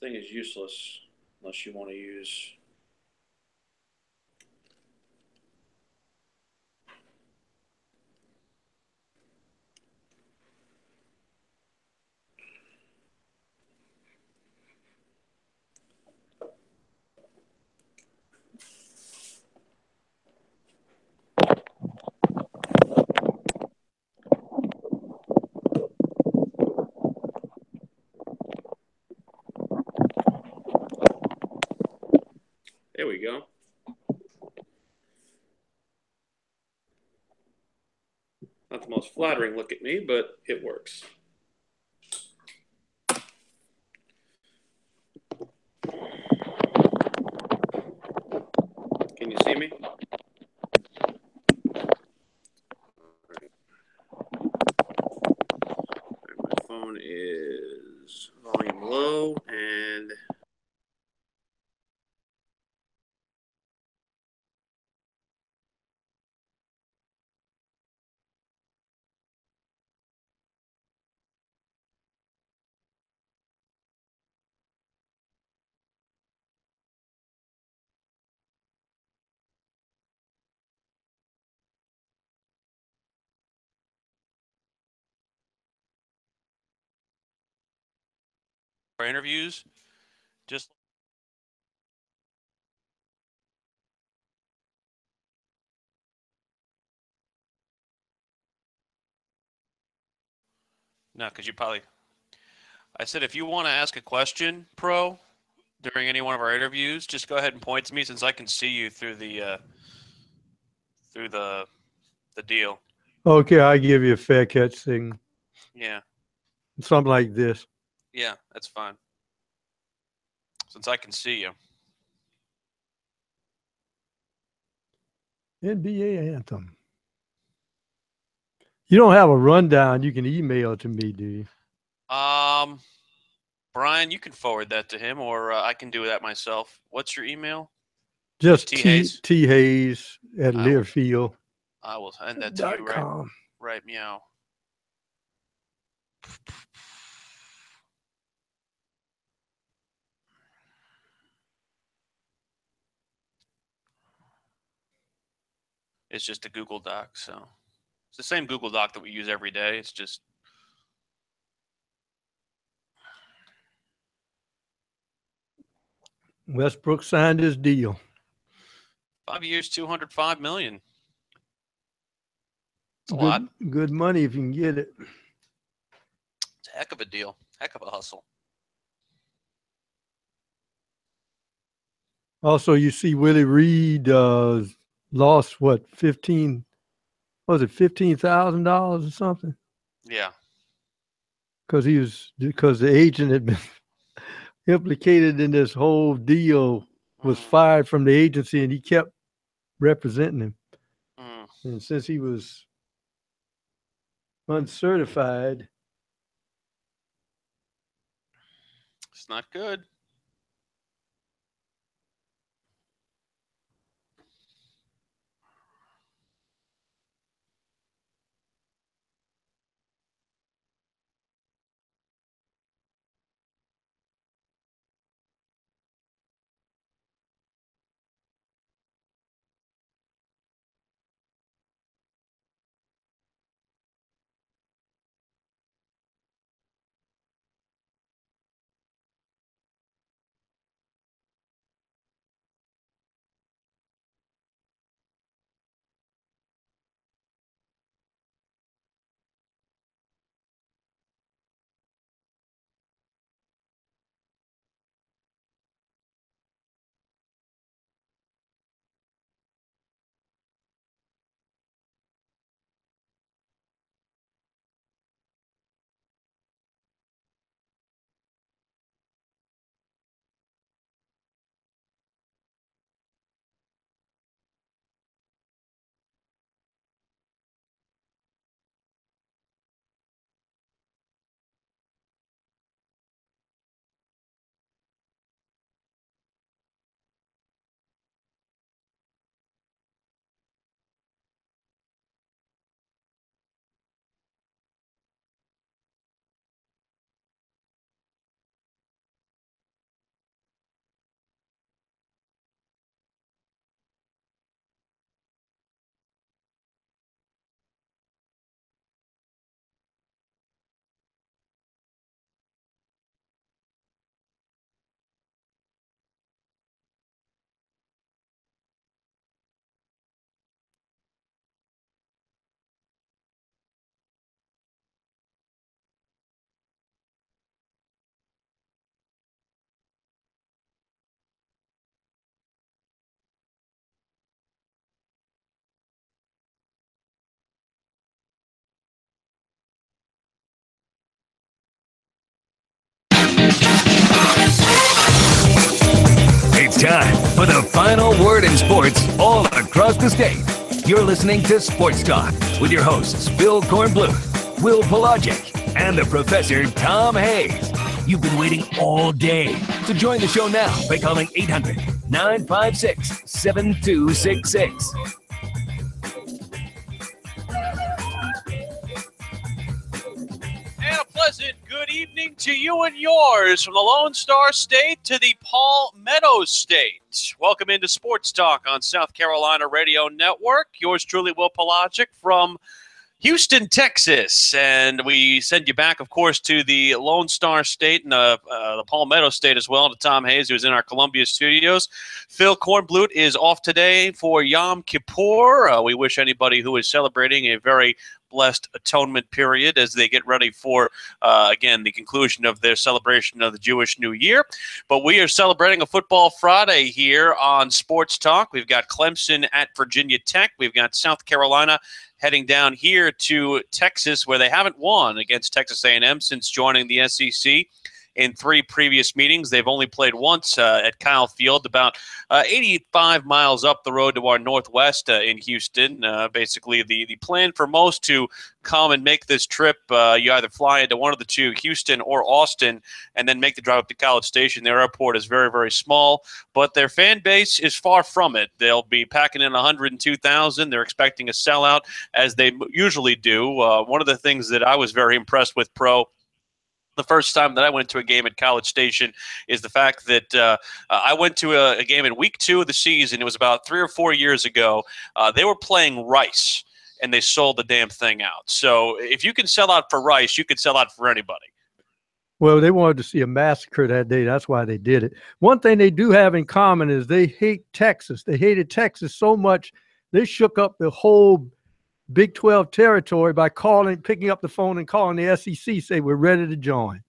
thing is useless unless you want to use. There we go. Not the most flattering look at me, but it works. Can you see me? My phone is volume low and our interviews, just no, because you probably. I said if you want to ask a question, Pro, during any one of our interviews, just go ahead and point to me since I can see you through the deal. Okay, I give you a fair catch signal. Yeah, Something like this. yeah, that's fine. Since I can see you. NBA anthem. You don't have a rundown you can email to me, do you? Um, Brian, you can forward that to him, or I can do that myself. What's your email? Just T Hayes. T Hayes at I will. Learfield.com. I will send that to you right meow. It's just a Google Doc, so it's the same Google Doc that we use every day. It's just Westbrook signed his deal. 5 years, 205 million. It's a lot. Good money if you can get it. It's a heck of a deal. Heck of a hustle. Also, you see Willie Reed lost what 15 was it $15,000 or something Yeah. because the agent had been implicated in this whole deal, was fired from the agency, and he kept representing him. And since he was uncertified, It's not good. final word in sports all across the state. You're listening to Sports Talk with your hosts, Phil Kornbluth, Will Pelagic, and the Professor Tom Hayes. You've been waiting all day, so join the show now by calling 800-956-7266. And a pleasant good evening to you and yours from the Lone Star State to the Palmetto State. Welcome into Sports Talk on South Carolina Radio Network. Yours truly, Will Pelagic from Houston, Texas. And we send you back, of course, to the Lone Star State and the Palmetto State as well, to Tom Hayes, who's in our Columbia studios. Phil Kornbluth is off today for Yom Kippur. We wish anybody who is celebrating a very blessed atonement period as they get ready for, again, the conclusion of their celebration of the Jewish New Year. But we are celebrating a Football Friday here on Sports Talk. We've got Clemson at Virginia Tech. We've got South Carolina heading down here to Texas, where they haven't won against Texas A&M since joining the SEC. In 3 previous meetings, they've only played once at Kyle Field, about 85 miles up the road to our northwest in Houston. Basically, the plan for most to come and make this trip, you either fly into one of the two, Houston or Austin, and then make the drive up to College Station. Their airport is very, very small, but their fan base is far from it. They'll be packing in 102,000. They're expecting a sellout, as they usually do. One of the things that I was very impressed with, Pro, the first time that I went to a game at College Station, is the fact that I went to a game in week 2 of the season. It was about 3 or 4 years ago. They were playing Rice, and they sold the damn thing out. So if you can sell out for Rice, you can sell out for anybody. Well, they wanted to see a massacre that day. That's why they did it. One thing they do have in common is they hate Texas. They hated Texas so much, they shook up the whole Big 12 territory by picking up the phone and calling the SEC, say we're ready to join.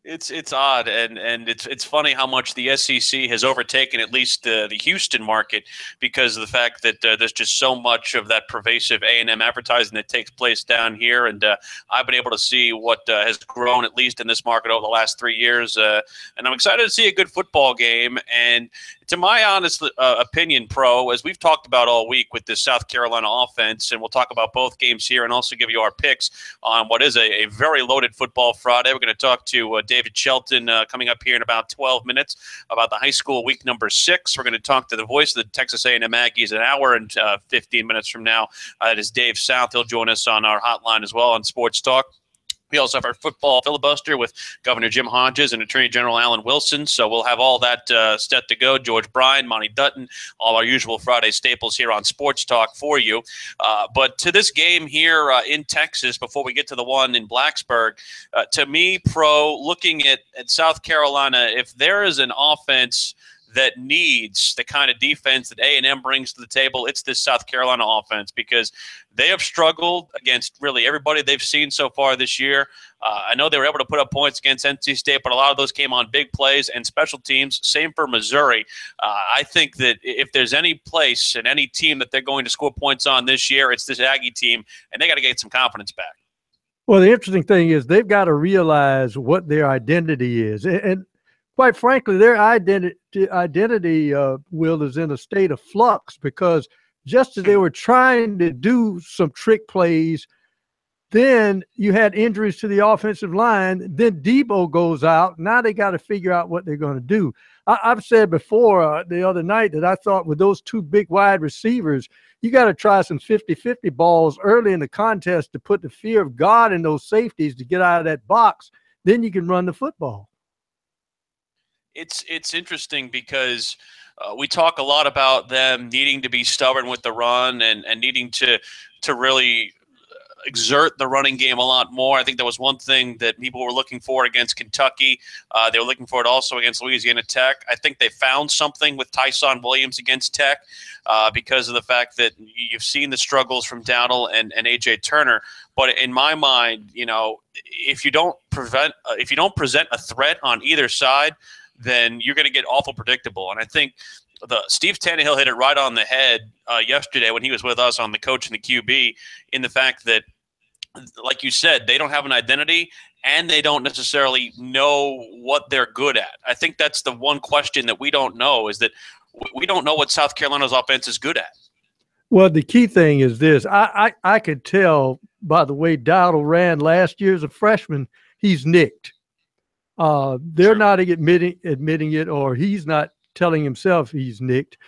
It's odd, and it's funny how much the SEC has overtaken at least the Houston market, because of the fact that there's just so much of that pervasive A&M advertising that takes place down here, and I've been able to see what has grown at least in this market over the last 3 years, and I'm excited to see a good football game. And to my honest opinion, Pro, as we've talked about all week with this South Carolina offense, and we'll talk about both games here and also give you our picks on what is a very loaded Football Friday. We're going to talk to David Shelton coming up here in about 12 minutes about the high school week number 6. We're going to talk to the voice of the Texas A&M Aggies an hour and 15 minutes from now. That is Dave South. He'll join us on our hotline as well on Sports Talk. We also have our football filibuster with Governor Jim Hodges and Attorney General Alan Wilson. So we'll have all that set to go. George Bryan, Monty Dutton, all our usual Friday staples here on Sports Talk for you. But to this game here in Texas, before we get to the one in Blacksburg, to me, Pro, looking at South Carolina, if there is an offense that needs the kind of defense that A&M brings to the table, it's this South Carolina offense, because they have struggled against really everybody they've seen so far this year. I know they were able to put up points against NC State, but a lot of those came on big plays and special teams. Same for Missouri. I think that if there's any place and any team that they're going to score points on this year, it's this Aggie team, and they got to get some confidence back. Well, the interesting thing is they've got to realize what their identity is. And quite frankly, their identity, Will, is in a state of flux, because just as they were trying to do some trick plays, then you had injuries to the offensive line. Then Debo goes out. Now they got to figure out what they're going to do. I've said before the other night that I thought with those 2 big wide receivers, you got to try some 50-50 balls early in the contest to put the fear of God in those safeties to get out of that box. Then you can run the football. It's interesting because we talk a lot about them needing to be stubborn with the run and needing to really exert the running game a lot more. I think that was one thing that people were looking for against Kentucky. They were looking for it also against Louisiana Tech. I think they found something with Tyson Williams against Tech because of the fact that you've seen the struggles from Dowdle and A.J. Turner. But in my mind, you know, if you don't present a threat on either side, then you're going to get awful predictable. And I think Steve Tannehill hit it right on the head yesterday when he was with us on the Coach and the QB, in the fact that, like you said, they don't have an identity, and they don't necessarily know what they're good at. I think that's the one question that we don't know, is that we don't know what South Carolina's offense is good at. Well, the key thing is this. I could tell by the way Dowdle ran last year as a freshman, he's nicked. They're not admitting it, or he's not telling himself he's nicked.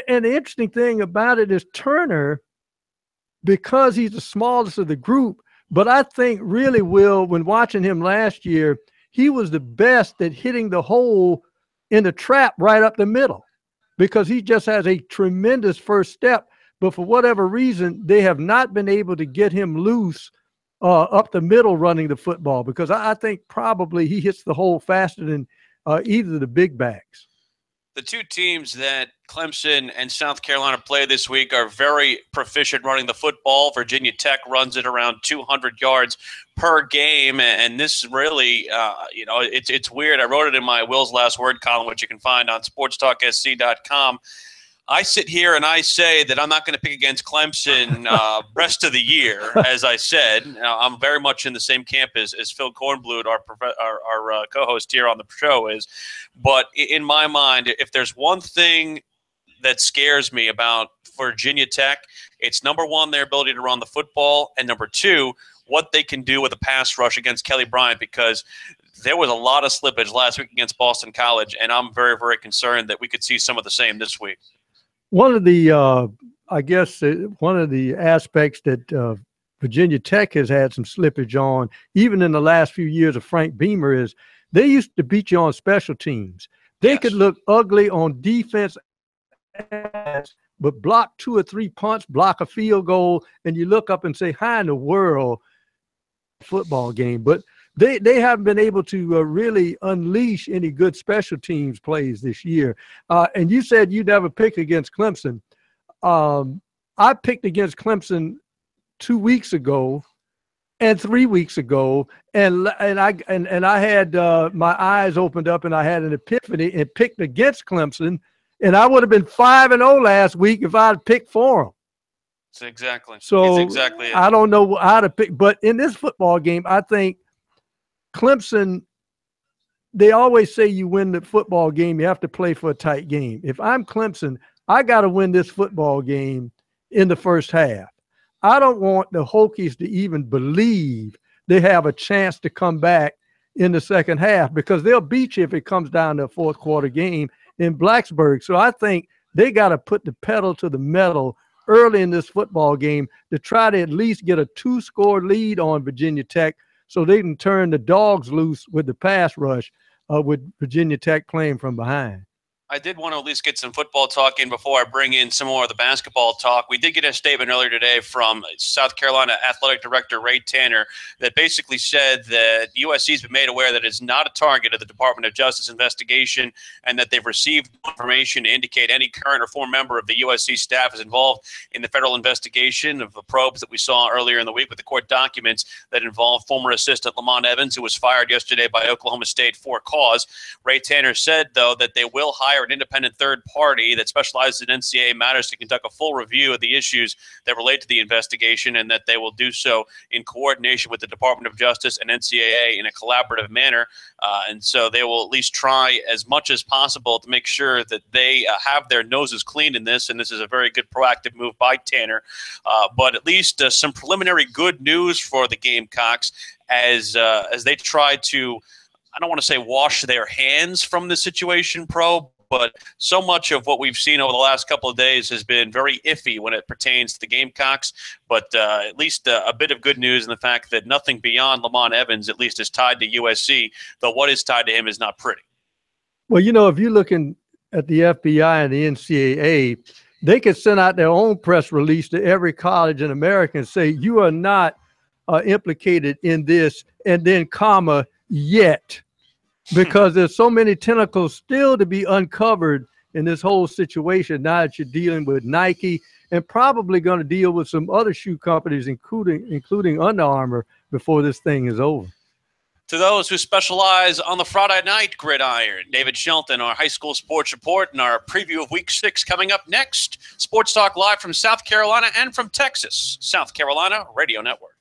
And the interesting thing about it is Turner, because he's the smallest of the group, but I think really, Will, when watching him last year, he was the best at hitting the hole in the trap right up the middle, because he just has a tremendous first step. But for whatever reason, they have not been able to get him loose up the middle running the football, because I think probably he hits the hole faster than either of the big backs. The two teams that Clemson and South Carolina play this week are very proficient running the football. Virginia Tech runs it around 200 yards per game, and this really, it's weird. I wrote it in my Will's Last Word column, which you can find on SportsTalkSC.com. I sit here and I say that I'm not going to pick against Clemson rest of the year, as I said. I'm very much in the same camp as Phil Kornblut, our co-host here on the show is. But in my mind, if there's one thing that scares me about Virginia Tech, it's number one, their ability to run the football, and number two, what they can do with a pass rush against Kelly Bryant, because there was a lot of slippage last week against Boston College, and I'm very, very concerned that we could see some of the same this week. One of the, one of the aspects that Virginia Tech has had some slippage on, even in the last few years of Frank Beamer, is they used to beat you on special teams. They could look ugly on defense, but block 2 or 3 punts, block a field goal, and you look up and say, how in the world football game? But they haven't been able to really unleash any good special teams plays this year. And you said you never picked against Clemson. I picked against Clemson 2 weeks ago and 3 weeks ago, and I had my eyes opened up and I had an epiphany and picked against Clemson, and I would have been 5-0 last week if I had picked for them. It's exactly. So it's exactly it. I don't know how to pick, but in this football game, I think Clemson, they always say you win the football game, you have to play for a tight game. If I'm Clemson, I got to win this football game in the first half. I don't want the Hokies to even believe they have a chance to come back in the second half, because they'll beat you if it comes down to a fourth quarter game in Blacksburg. So I think they got to put the pedal to the metal early in this football game to try to at least get a 2-score lead on Virginia Tech, so they can turn the dogs loose with the pass rush with Virginia Tech playing from behind. I did want to at least get some football talk in before I bring in some more of the basketball talk. We did get a statement earlier today from South Carolina Athletic Director Ray Tanner that basically said that USC has been made aware that it's not a target of the Department of Justice investigation, and that they've received information to indicate any current or former member of the USC staff is involved in the federal investigation of the probes that we saw earlier in the week with the court documents that involve former assistant Lamont Evans, who was fired yesterday by Oklahoma State for cause. Ray Tanner said, though, that they will hire an independent third party that specializes in NCAA matters to conduct a full review of the issues that relate to the investigation, and that they will do so in coordination with the Department of Justice and NCAA in a collaborative manner. And so they will at least try as much as possible to make sure that they have their noses clean in this, and this is a very good proactive move by Tanner. But at least some preliminary good news for the Gamecocks as they try to, I don't want to say wash their hands from the situation, but so much of what we've seen over the last couple of days has been very iffy when it pertains to the Gamecocks. But at least a bit of good news in the fact that nothing beyond Lamont Evans at least is tied to USC, though what is tied to him is not pretty. Well, you know, if you're looking at the FBI and the NCAA, they could send out their own press release to every college in America and say, you are not implicated in this, and then comma, yet. Because there's so many tentacles still to be uncovered in this whole situation now that you're dealing with Nike and probably going to deal with some other shoe companies, including Under Armour, before this thing is over. To those who specialize on the Friday night gridiron, David Shelton, our high school sports report, and our preview of Week 6 coming up next. Sports Talk live from South Carolina and from Texas. South Carolina Radio Network.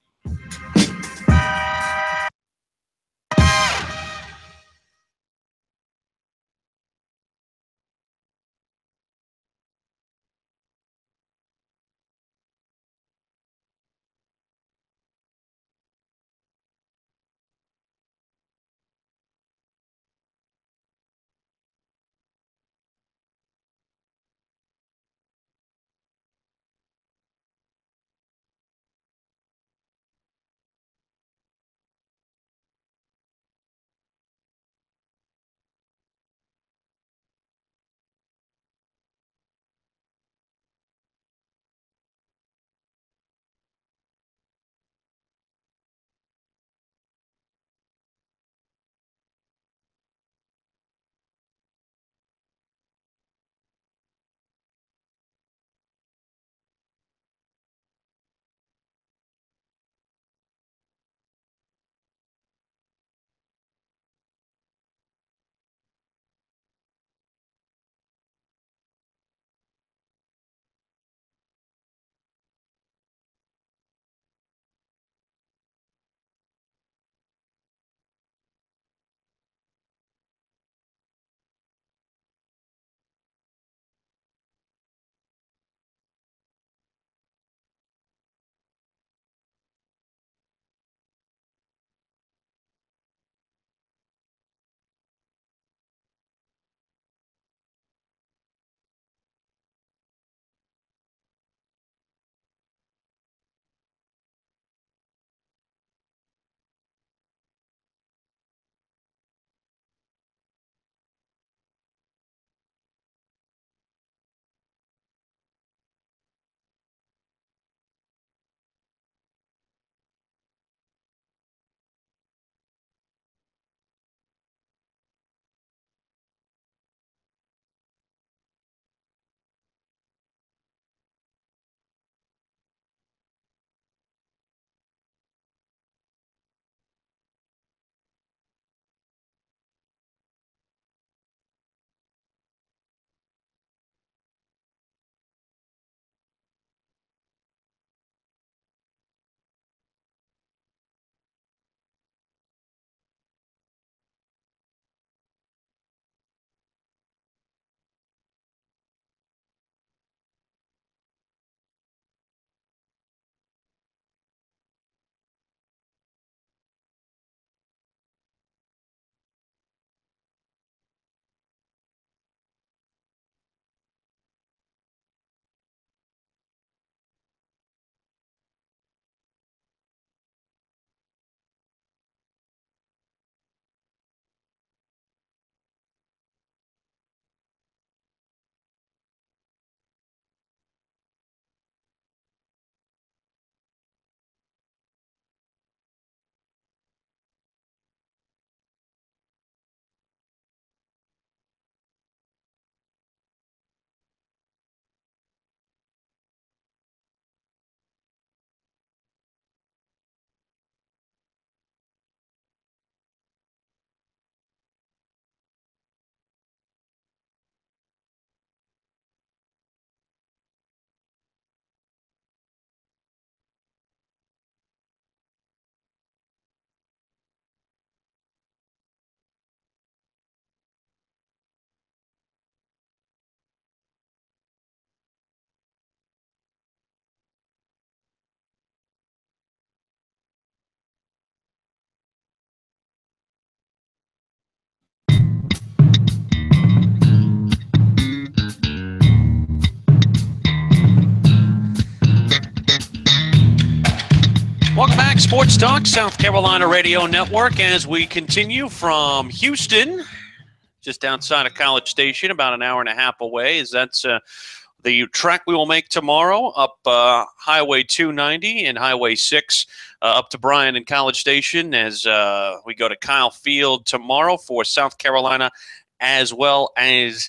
Welcome back, Sports Talk, South Carolina Radio Network, as we continue from Houston, just outside of College Station, about an hour and a half away. That's the track we will make tomorrow up Highway 290 and Highway 6 up to Bryan and College Station, as we go to Kyle Field tomorrow for South Carolina as well as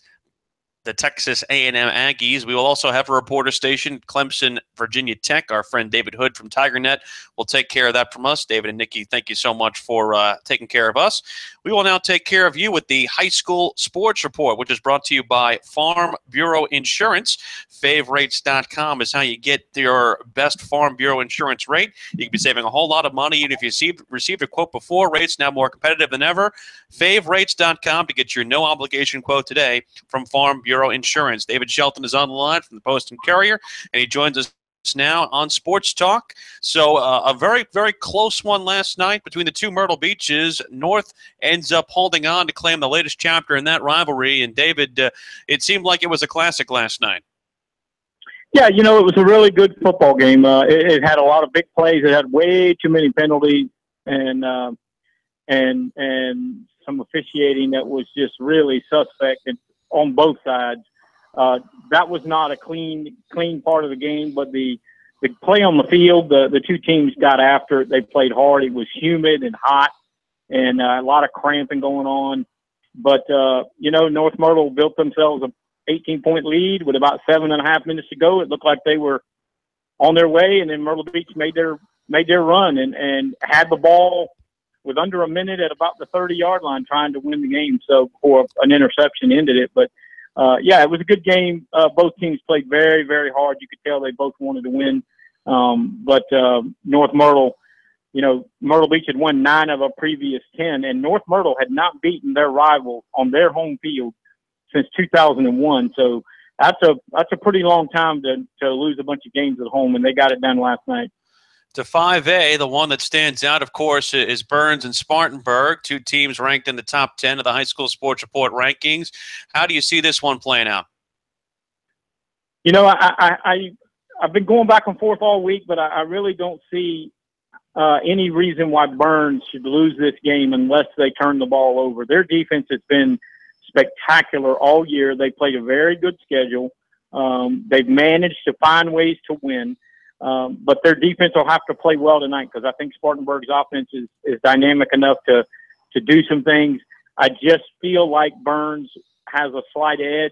the Texas A&M Aggies. We will also have a reporter station, Clemson, Virginia Tech. Our friend David Hood from TigerNet will take care of that from us. David and Nikki, thank you so much for taking care of us. We will now take care of you with the High School Sports Report, which is brought to you by Farm Bureau Insurance. Favrates.com is how you get your best Farm Bureau insurance rate. You can be saving a whole lot of money, even if you received a quote before. Rates now more competitive than ever. Favrates.com to get your no-obligation quote today from Farm Bureau Insurance. David Shelton is on the line from the Post and Courier, and he joins us now on Sports Talk. So a very, very close one last night between the two Myrtle Beaches. North ends up holding on to claim the latest chapter in that rivalry. And David, it seemed like it was a classic last night. Yeah, it was a really good football game. It had a lot of big plays. It had way too many penalties and some officiating that was just really suspect on both sides. That was not a clean part of the game, but the play on the field, the two teams got after it. They played hard. It was humid and hot and a lot of cramping going on. But, North Myrtle built themselves a 18-point lead with about 7.5 minutes to go. It looked like they were on their way, and then Myrtle Beach made their run and had the ball with under a minute at about the 30-yard line trying to win the game. So before an interception ended it. But, it was a good game. Both teams played very, very hard. You could tell they both wanted to win. But North Myrtle, Myrtle Beach had won 9 of a previous 10, and North Myrtle had not beaten their rival on their home field since 2001. So that's a pretty long time to lose a bunch of games at home, and they got it done last night. To 5A, the one that stands out, of course, is Burns and Spartanburg, two teams ranked in the top 10 of the High School Sports Report rankings. How do you see this one playing out? I've been going back and forth all week, but I really don't see any reason why Burns should lose this game unless they turn the ball over. Their defense has been spectacular all year. They played a very good schedule. They've managed to find ways to win. But their defense will have to play well tonight because I think Spartanburg's offense is dynamic enough to do some things. I just feel like Burns has a slight edge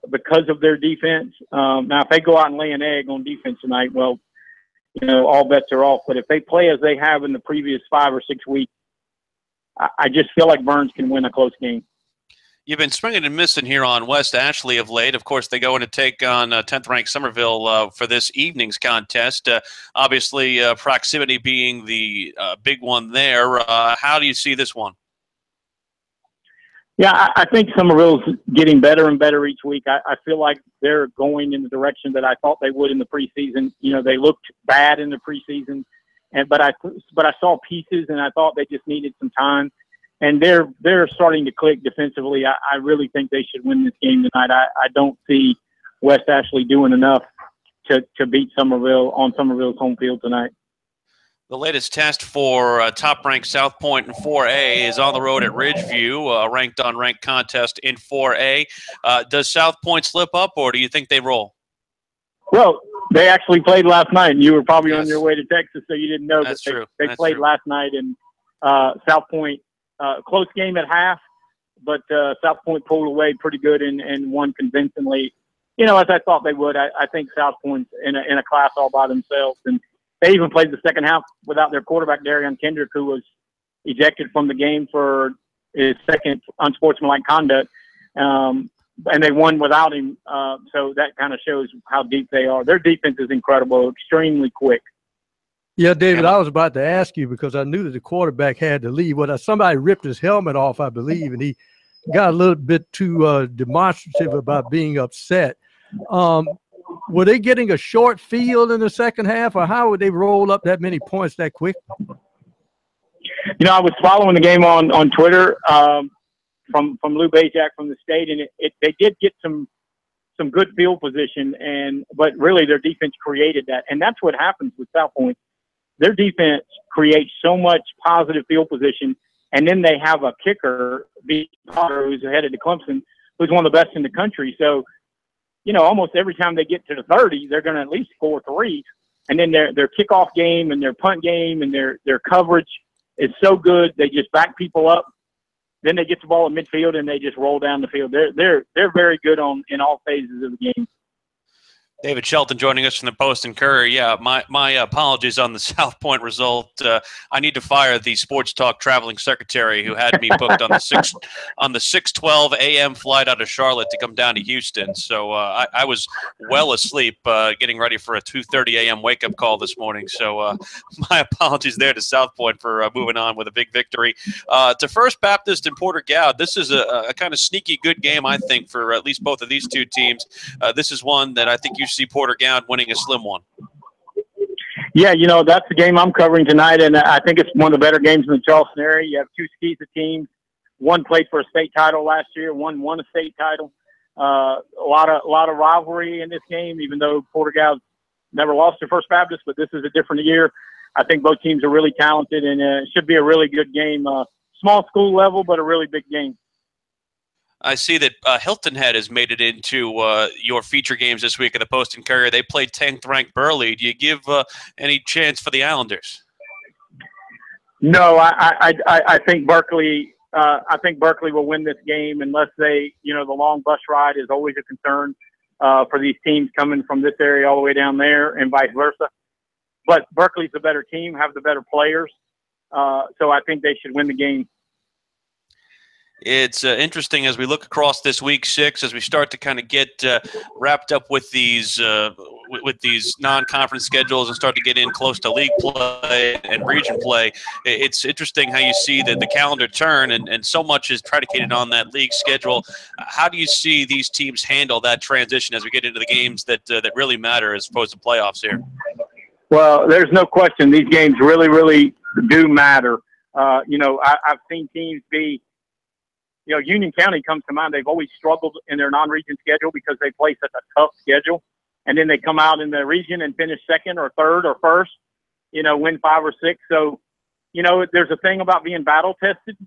because of their defense. Now, if they go out and lay an egg on defense tonight, well, all bets are off. But if they play as they have in the previous 5 or 6 weeks, I just feel like Burns can win a close game. You've been swinging and missing here on West Ashley of late. Of course, they go in to take on 10th-ranked Somerville for this evening's contest. Obviously, proximity being the big one there. How do you see this one? Yeah, I think Somerville's getting better and better each week. I feel like they're going in the direction that I thought they would in the preseason. They looked bad in the preseason, but I saw pieces, and I thought they just needed some time. And they're starting to click defensively. I really think they should win this game tonight. I don't see West Ashley doing enough to beat Somerville on Somerville's home field tonight. The latest test for top-ranked South Point in 4A is on the road at Ridgeview, a ranked-on-ranked contest in 4A. Does South Point slip up, or do you think they roll? Well, they actually played last night, and you were probably on your way to Texas, so you didn't know. That's but true. They played last night, and South Point, close game at half, but South Point pulled away pretty good and won convincingly. As I thought they would. I think South Point's in a class all by themselves, and they even played the second half without their quarterback, Darian Kendrick, who was ejected from the game for his second unsportsmanlike conduct. And they won without him. So that kind of shows how deep they are. Their defense is incredible, extremely quick. Yeah, David, I was about to ask you because I knew that the quarterback had to leave. Somebody ripped his helmet off, I believe, and he got a little bit too demonstrative about being upset. Were they getting a short field in the second half, or how would they roll up that many points that quick? I was following the game on Twitter from Lou Bajak from the state, and they did get some good field position, but really their defense created that. And that's what happens with South Point. their defense creates so much positive field position, and then they have a kicker, who's headed to Clemson, who's one of the best in the country. So, almost every time they get to the 30, they're going to at least score threes. And then their kickoff game and their punt game and their coverage is so good. They just back people up. Then they get the ball in midfield and they just roll down the field. They're very good in all phases of the game. David Shelton joining us from the Post and Courier. Yeah, my apologies on the South Point result. I need to fire the Sports Talk traveling secretary who had me booked on the 6:12 a.m. flight out of Charlotte to come down to Houston. So I was well asleep getting ready for a 2:30 a.m. wake-up call this morning. So my apologies there to South Point for moving on with a big victory. To First Baptist and Porter Goud, this is a kind of sneaky good game, I think, for at least both of these two teams. This is one that I think you see Porter Goud winning a slim one. Yeah, that's the game I'm covering tonight, and I think it's one of the better games in the Charleston area. You have two SCISA teams. One played for a state title last year. One won a state title. A lot of rivalry in this game, even though Porter Goud never lost to First Baptist, but this is a different year. I think both teams are really talented, and it should be a really good game. Small school level, but a really big game. I see that Hilton Head has made it into your feature games this week of the Post and Courier. They played 10th-ranked Burley. Do you give any chance for the Islanders? No, I think Berkeley. I think Berkeley will win this game unless they, the long bus ride is always a concern for these teams coming from this area all the way down there, and vice versa. But Berkeley's the better team, have the better players, so I think they should win the game. It's interesting as we look across this week 6, as we start to kind of get wrapped up with these non-conference schedules and start to get in close to league play and region play. It's interesting how you see the calendar turn, and so much is predicated on that league schedule. How do you see these teams handle that transition as we get into the games that really matter as opposed to playoffs here? Well, there's no question these games really, really do matter. I've seen teams be. Union County comes to mind. They've always struggled in their non-region schedule because they play such a tough schedule. And then they come out in the region and finish second or third or first, win 5 or 6. So, there's a thing about being battle tested,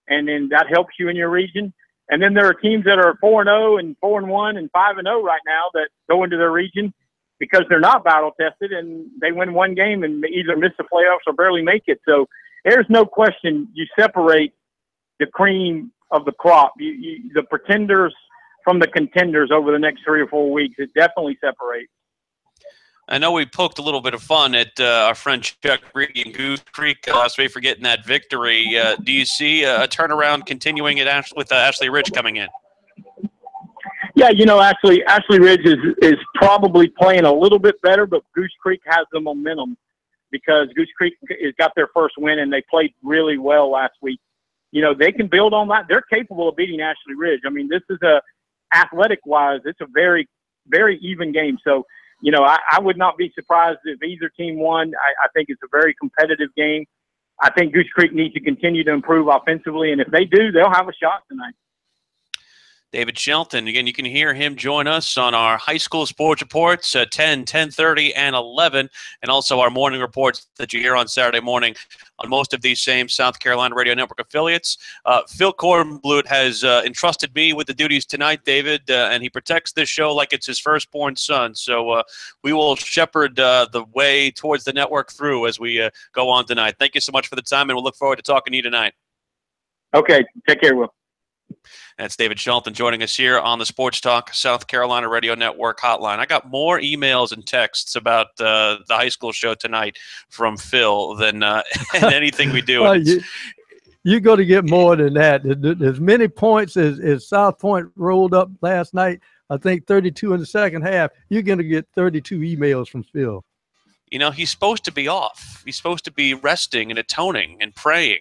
and then that helps you in your region. And then there are teams that are 4-0 and 4-1 and 5-0 right now that go into their region because they're not battle tested and they win one game and they either miss the playoffs or barely make it. So there's no question you separate the cream of the crop, the pretenders from the contenders over the next 3 or 4 weeks. It definitely separates. I know we poked a little bit of fun at our friend Chuck Reedy in Goose Creek last week for getting that victory. Do you see a turnaround continuing with Ashley Ridge coming in? Yeah, Ashley Ridge is probably playing a little bit better, but Goose Creek has the momentum because Goose Creek has got their first win, and they played really well last week. They can build on that. They're capable of beating Ashley Ridge. I mean, this is athletic-wise, it's a very, very even game. So, I would not be surprised if either team won. I think it's a very competitive game. I think Goose Creek needs to continue to improve offensively, and if they do, they'll have a shot tonight. David Shelton, again, you can hear him join us on our high school sports reports at 10, 10:30, and 11, and also our morning reports that you hear on Saturday morning on most of these same South Carolina Radio Network affiliates. Phil Kornblut has entrusted me with the duties tonight, David, and he protects this show like it's his firstborn son. So we will shepherd the way towards the network through as we go on tonight. Thank you so much for the time, and we'll look forward to talking to you tonight. Okay, take care, Will. That's David Shelton joining us here on the Sports Talk South Carolina Radio Network hotline. I got more emails and texts about the high school show tonight from Phil than anything we do. Well, you're going to get more than that. As many points as South Point rolled up last night, I think 32 in the second half, you're going to get 32 emails from Phil. He's supposed to be off. He's supposed to be resting and atoning and praying.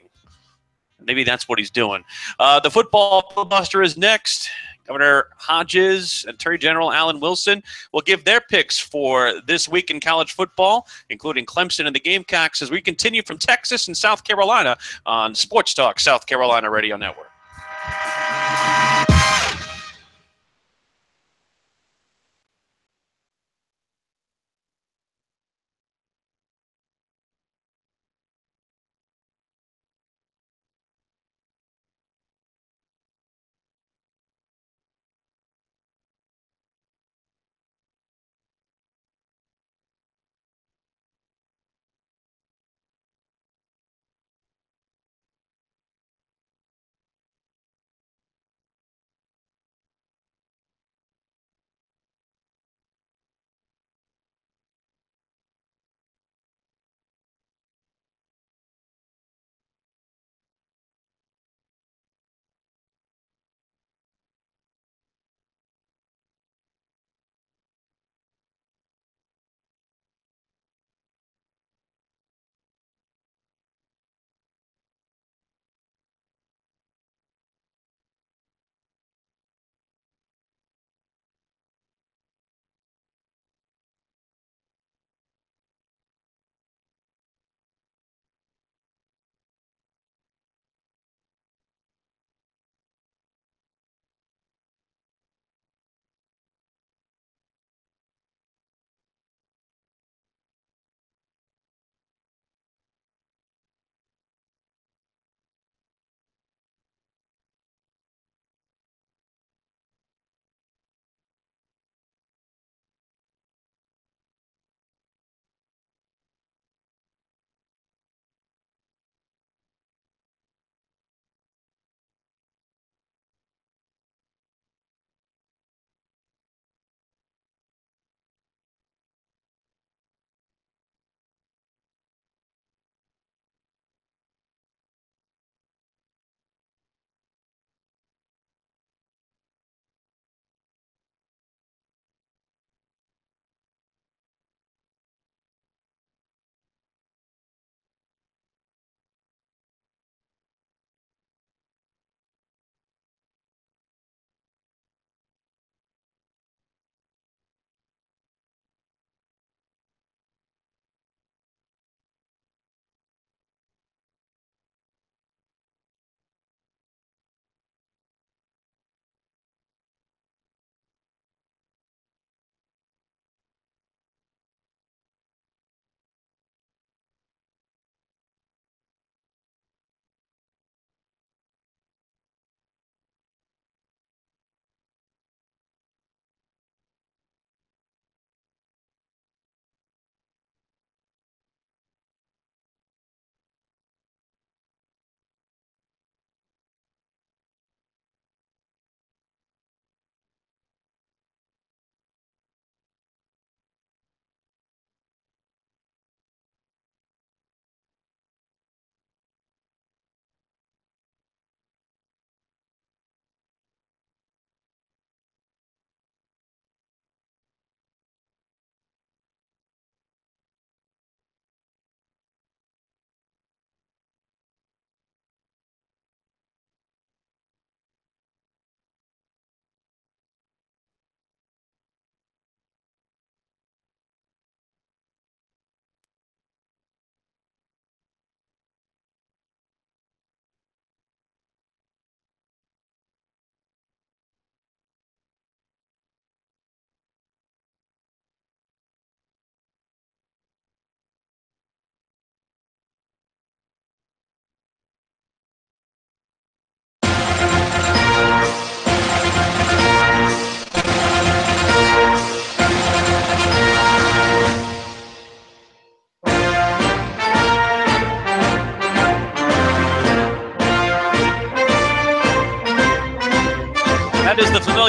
Maybe that's what he's doing. The football filibuster is next. Governor Hodges and Attorney General Alan Wilson will give their picks for this week in college football, including Clemson and the Gamecocks, as we continue from Texas and South Carolina on Sports Talk South Carolina Radio Network.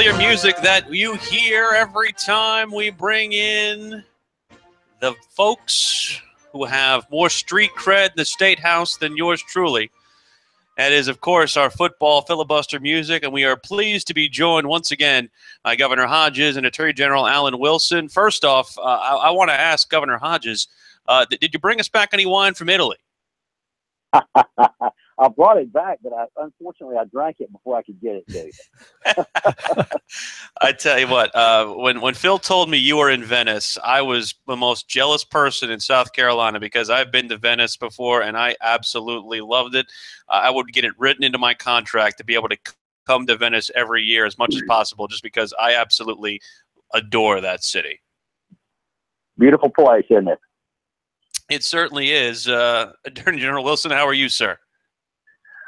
familiar music that you hear every time we bring in the folks who have more street cred in the State House than yours truly. That is, of course, our football filibuster music, and we are pleased to be joined once again by Governor Hodges and Attorney General Alan Wilson. First off, I want to ask Governor Hodges, did you bring us back any wine from Italy? I brought it back, but unfortunately I drank it before I could get it to you. I tell you what, when Phil told me you were in Venice, I was the most jealous person in South Carolina because I've been to Venice before and I absolutely loved it. I would get it written into my contract to be able to come to Venice every year as much as possible just because I absolutely adore that city. Beautiful place, isn't it? It certainly is. Attorney General Wilson, how are you, sir?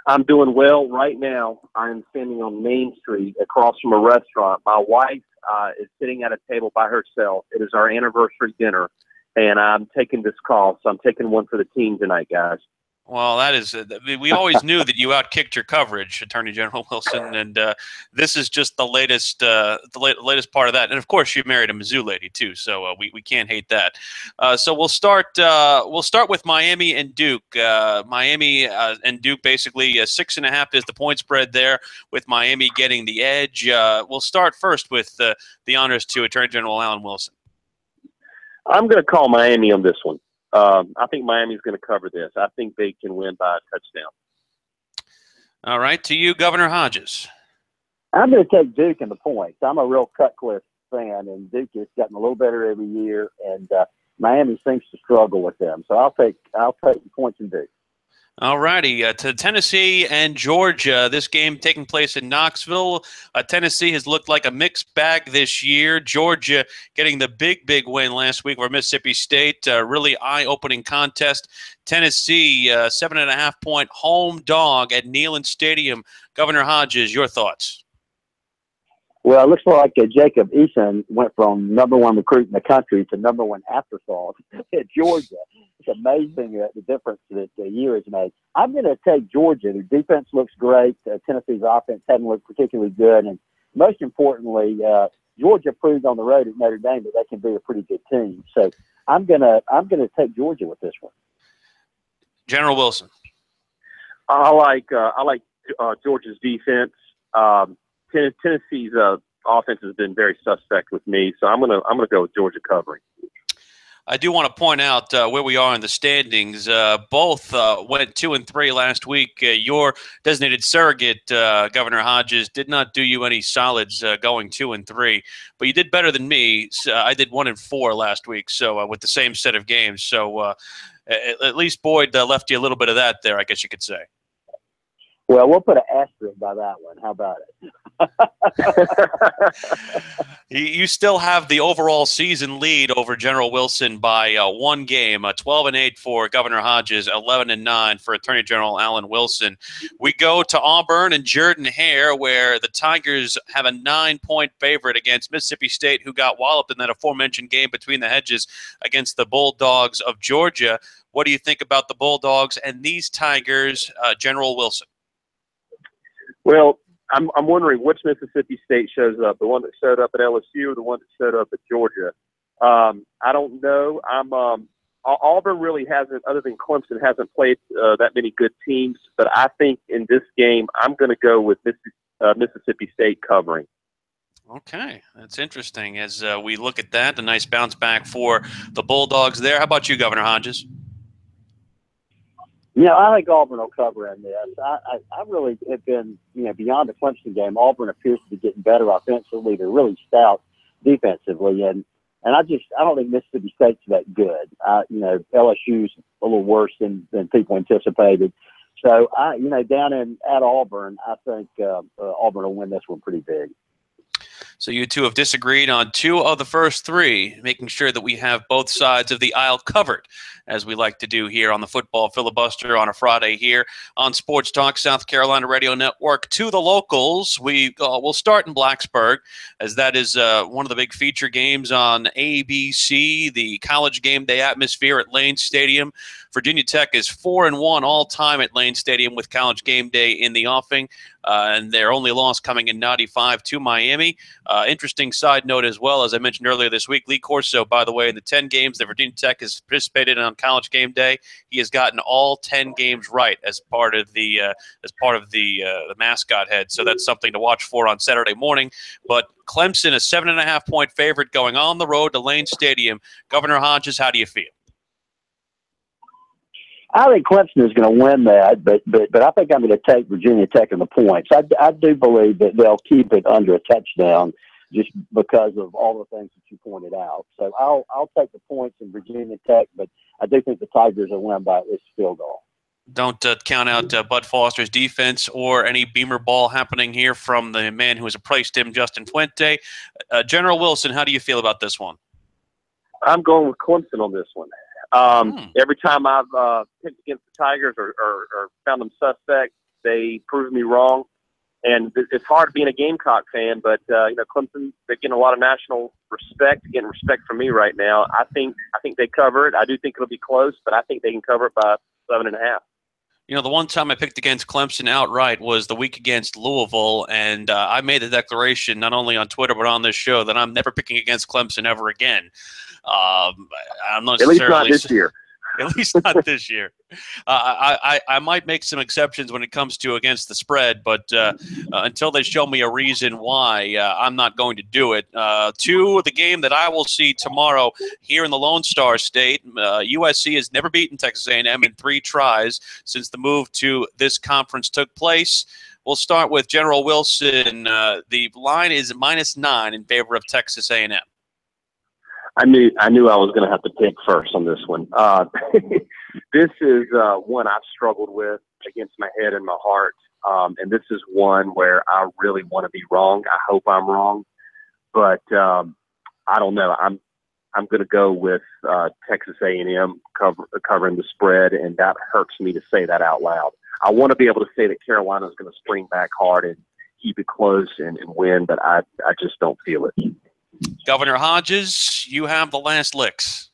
I'm doing well right now. I'm standing on Main Street across from a restaurant. My wife is sitting at a table by herself. It is our anniversary dinner, and I'm taking this call, so I'm taking one for the team tonight, guys. Well, that is we always knew that you outkicked your coverage, Attorney General Wilson, and this is just the latest latest part of that. And of course, you married a Mizzou lady too, so we can't hate that. So we'll start with Miami and Duke. Miami and Duke basically 6.5 is the point spread there, with Miami getting the edge. We'll start first with the honors to Attorney General Alan Wilson. I'm going to call Miami on this one. I think Miami's going to cover this. I think they can win by a touchdown. All right, to you, Governor Hodges. I'm going to take Duke in the points. I'm a real Cutcliffe fan, and Duke has gotten a little better every year, and Miami seems to struggle with them. So I'll take the points in Duke. All righty, to Tennessee and Georgia. This game taking place in Knoxville. Tennessee has looked like a mixed bag this year. Georgia getting the big win last week over Mississippi State. Really eye-opening contest. Tennessee, 7.5-point home dog at Neyland Stadium. Governor Hodges, your thoughts? Well, it looks like Jacob Eason went from #1 recruit in the country to #1 afterthought at Georgia. It's amazing the difference that the year has made. I'm going to take Georgia. Their defense looks great. Tennessee's offense hasn't looked particularly good. And most importantly, Georgia proved on the road at Notre Dame that they can be a pretty good team. So I'm gonna take Georgia with this one. General Wilson. I like Georgia's defense. Tennessee's offense has been very suspect with me, so I'm gonna go with Georgia covering. I do want to point out where we are in the standings. Both went 2-3 last week. Your designated surrogate, Governor Hodges, did not do you any solids going 2-3, but you did better than me. So I did 1-4 last week, so with the same set of games. So at least Boyd left you a little bit of that there, I guess you could say. Well, we'll put an asterisk by that one. How about it? You still have the overall season lead over General Wilson by one game, 12-8 for Governor Hodges, 11-9 for Attorney General Alan Wilson. We go to Auburn and Jordan-Hare, where the Tigers have a 9-point favorite against Mississippi State, who got walloped in that aforementioned game between the hedges against the Bulldogs of Georgia. What do you think about the Bulldogs and these Tigers, General Wilson? Well, I'm wondering which Mississippi State shows up, the one that showed up at LSU or the one that showed up at Georgia. I don't know. Auburn really hasn't, other than Clemson, hasn't played that many good teams. But I think in this game, I'm going to go with Mississippi State covering. Okay, that's interesting. As we look at that, a nice bounce back for the Bulldogs there. How about you, Governor Hodges? Yeah, I think Auburn will cover in this. I really have been, beyond the Clemson game, Auburn appears to be getting better offensively. They're really stout defensively, and I don't think Mississippi State's that good. LSU's a little worse than people anticipated. So down at Auburn, I think Auburn will win this one pretty big. So you two have disagreed on 2 of the first 3, making sure that we have both sides of the aisle covered, as we like to do here on the Football Filibuster on a Friday here on Sports Talk South Carolina Radio Network. To the locals, we'll start in Blacksburg, as that is one of the big feature games on ABC, the college game day atmosphere at Lane Stadium. Virginia Tech is 4-1 all time at Lane Stadium with college game day in the offing. and their only loss coming in 95 to Miami. Interesting side note as well, as I mentioned earlier this week, Lee Corso, by the way, in the 10 games that Virginia Tech has participated in on College Game Day, he has gotten all 10 games right as part of the mascot head. So that's something to watch for on Saturday morning. But Clemson, a 7.5-point favorite going on the road to Lane Stadium. Governor Hodges, how do you feel? I think Clemson is going to win that, but I think I'm going to take Virginia Tech in the points. I do believe that they'll keep it under a touchdown just because of all the things that you pointed out. So I'll take the points in Virginia Tech, but I do think the Tigers will win by at least a field goal. Don't count out Bud Foster's defense or any beamer ball happening here from the man who has replaced him, Justin Fuente. General Wilson, how do you feel about this one? I'm going with Clemson on this one. Every time I've picked against the Tigers or found them suspect, they prove me wrong. And it's hard being a Gamecock fan, but Clemson, they're getting a lot of national respect, getting respect from me right now. I think they cover it. I do think it'll be close, but I think they can cover it by 7.5. The one time I picked against Clemson outright was the week against Louisville, and I made the declaration not only on Twitter but on this show that I'm never picking against Clemson ever again. I'm not at least not this year. At least not this year. I might make some exceptions when it comes to against the spread, but until they show me a reason why, I'm not going to do it. To the game that I will see tomorrow here in the Lone Star State, USC has never beaten Texas A&M in 3 tries since the move to this conference took place. We'll start with General Wilson. The line is -9 in favor of Texas A&M. I knew I was going to have to pick first on this one. This is one I've struggled with against my head and my heart, and this is one where I really want to be wrong. I hope I'm wrong, but I don't know. I'm going to go with Texas A&M covering the spread, and that hurts me to say that out loud. I want to be able to say that Carolina's going to spring back hard and keep it close and win, but I just don't feel it. Governor Hodges, you have the last licks.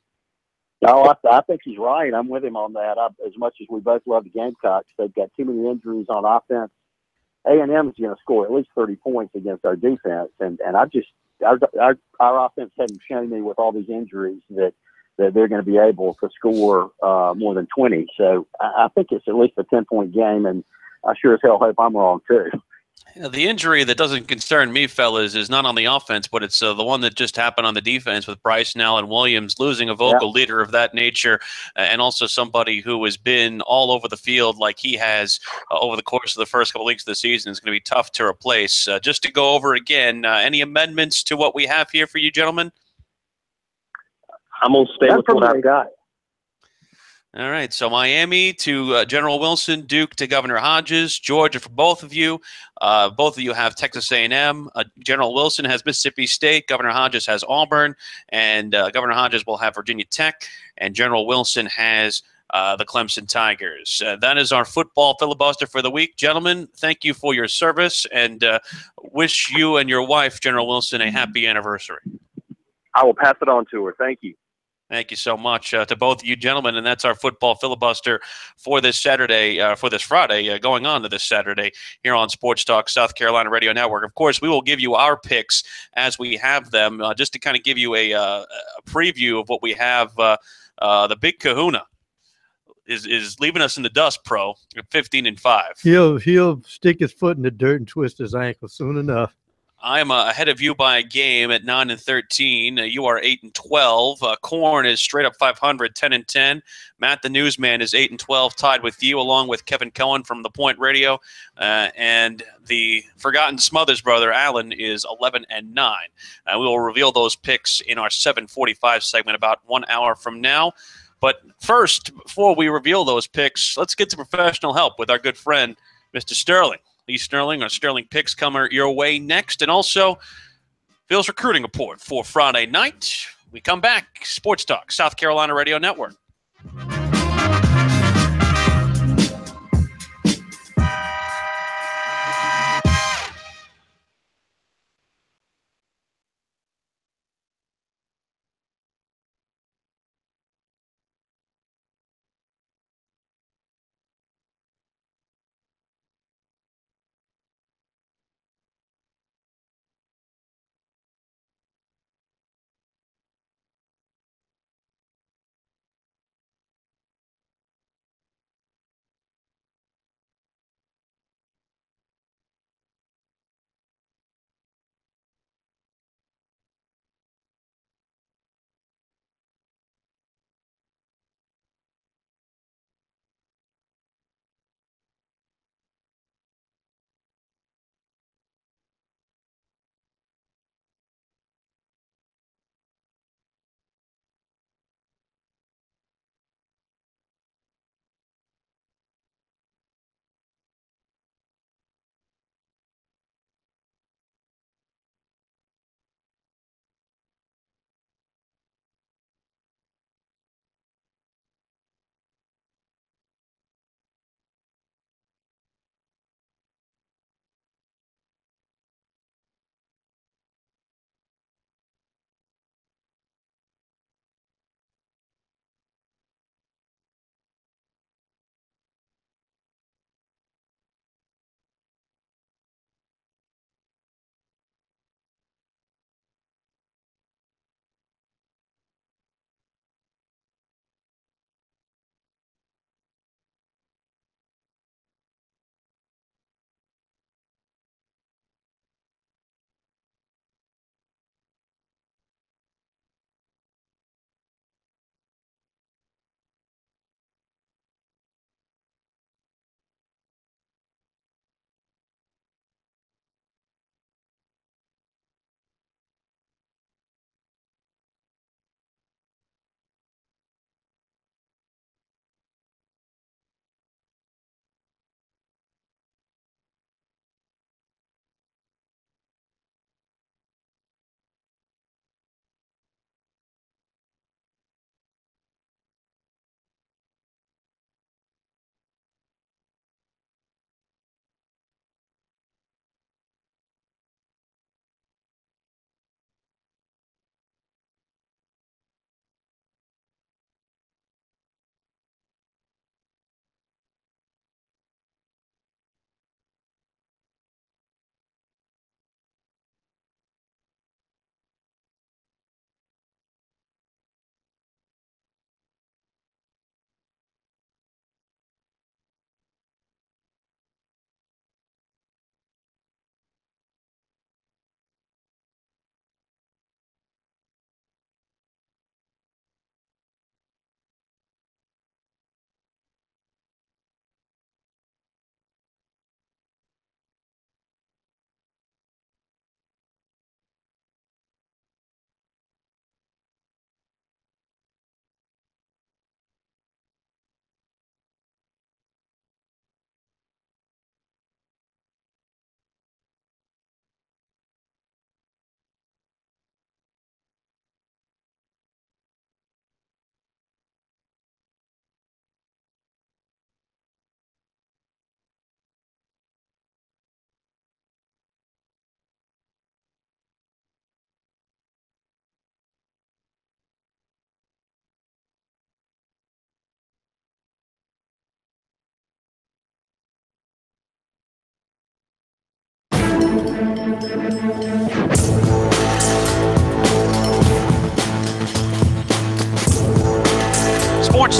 No, I think he's right. I'm with him on that. As much as we both love the Gamecocks, they've got too many injuries on offense. A&M is going to score at least 30 points against our defense, and our offense hasn't shown me with all these injuries that they're going to be able to score more than 20. So I think it's at least a 10-point game, and I sure as hell hope I'm wrong too. The injury that doesn't concern me, fellas, is not on the offense, but it's the one that just happened on the defense with Bryce and Allen Williams losing a vocal leader of that nature, and also somebody who has been all over the field like he has over the course of the first couple weeks of the season. Is going to be tough to replace. Just to go over again, any amendments to what we have here for you, gentlemen? I'm going to stay with what I've got. All right, so Miami to General Wilson, Duke to Governor Hodges, Georgia for both of you. Both of you have Texas A&M. General Wilson has Mississippi State. Governor Hodges has Auburn, and Governor Hodges will have Virginia Tech, and General Wilson has the Clemson Tigers. That is our football filibuster for the week. Gentlemen, thank you for your service, and wish you and your wife, General Wilson, a happy anniversary. I will pass it on to her. Thank you. Thank you so much to both of you gentlemen, and that's our football filibuster for this Saturday, for this Friday, going on to this Saturday here on Sports Talk South Carolina Radio Network. Of course, we will give you our picks as we have them, just to kind of give you a preview of what we have. The Big Kahuna is leaving us in the dust, Pro, 15-5. He'll stick his foot in the dirt and twist his ankle soon enough. I am ahead of you by a game at 9-13. You are 8-12. Corn is straight up 500, 10-10. Matt, the newsman, is 8-12, tied with you, along with Kevin Cohen from The Point Radio, and the forgotten Smothers brother, Alan, is 11-9. We will reveal those picks in our 7:45 segment about 1 hour from now. But first, before we reveal those picks, let's get to professional help with our good friend, Mr. Sterling. Lee Sterling, our Sterling Picks comer your way next. And also, Phil's recruiting report for Friday night. We come back. Sports Talk, South Carolina Radio Network.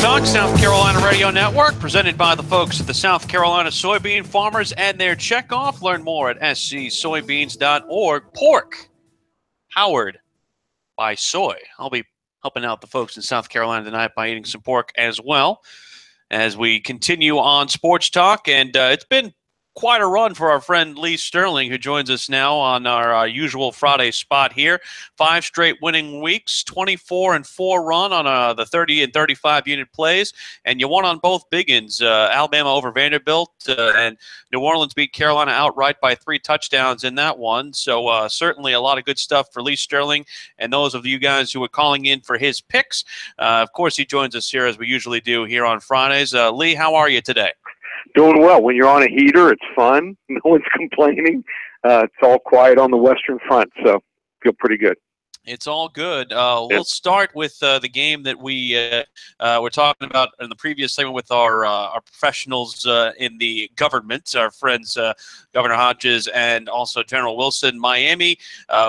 Talk, South Carolina Radio Network, presented by the folks at the South Carolina Soybean Farmers and their checkoff. Learn more at scsoybeans.org. Pork, powered by soy. I'll be helping out the folks in South Carolina tonight by eating some pork as well as we continue on Sports Talk. And it's been quite a run for our friend Lee Sterling, who joins us now on our usual Friday spot here. 5 straight winning weeks, 24-4 run on the 30 and 35 unit plays, and you won on both big ends. Alabama over Vanderbilt, and New Orleans beat Carolina outright by 3 touchdowns in that one. So certainly a lot of good stuff for Lee Sterling and those of you guys who are calling in for his picks. Of course, he joins us here as we usually do here on Fridays. Lee, how are you today? Doing well. When you're on a heater, it's fun. No one's complaining. It's all quiet on the Western Front, so feel pretty good. It's all good. We'll start with the game that we were talking about in the previous segment with our professionals in the government, our friends Governor Hodges and also General Wilson. Miami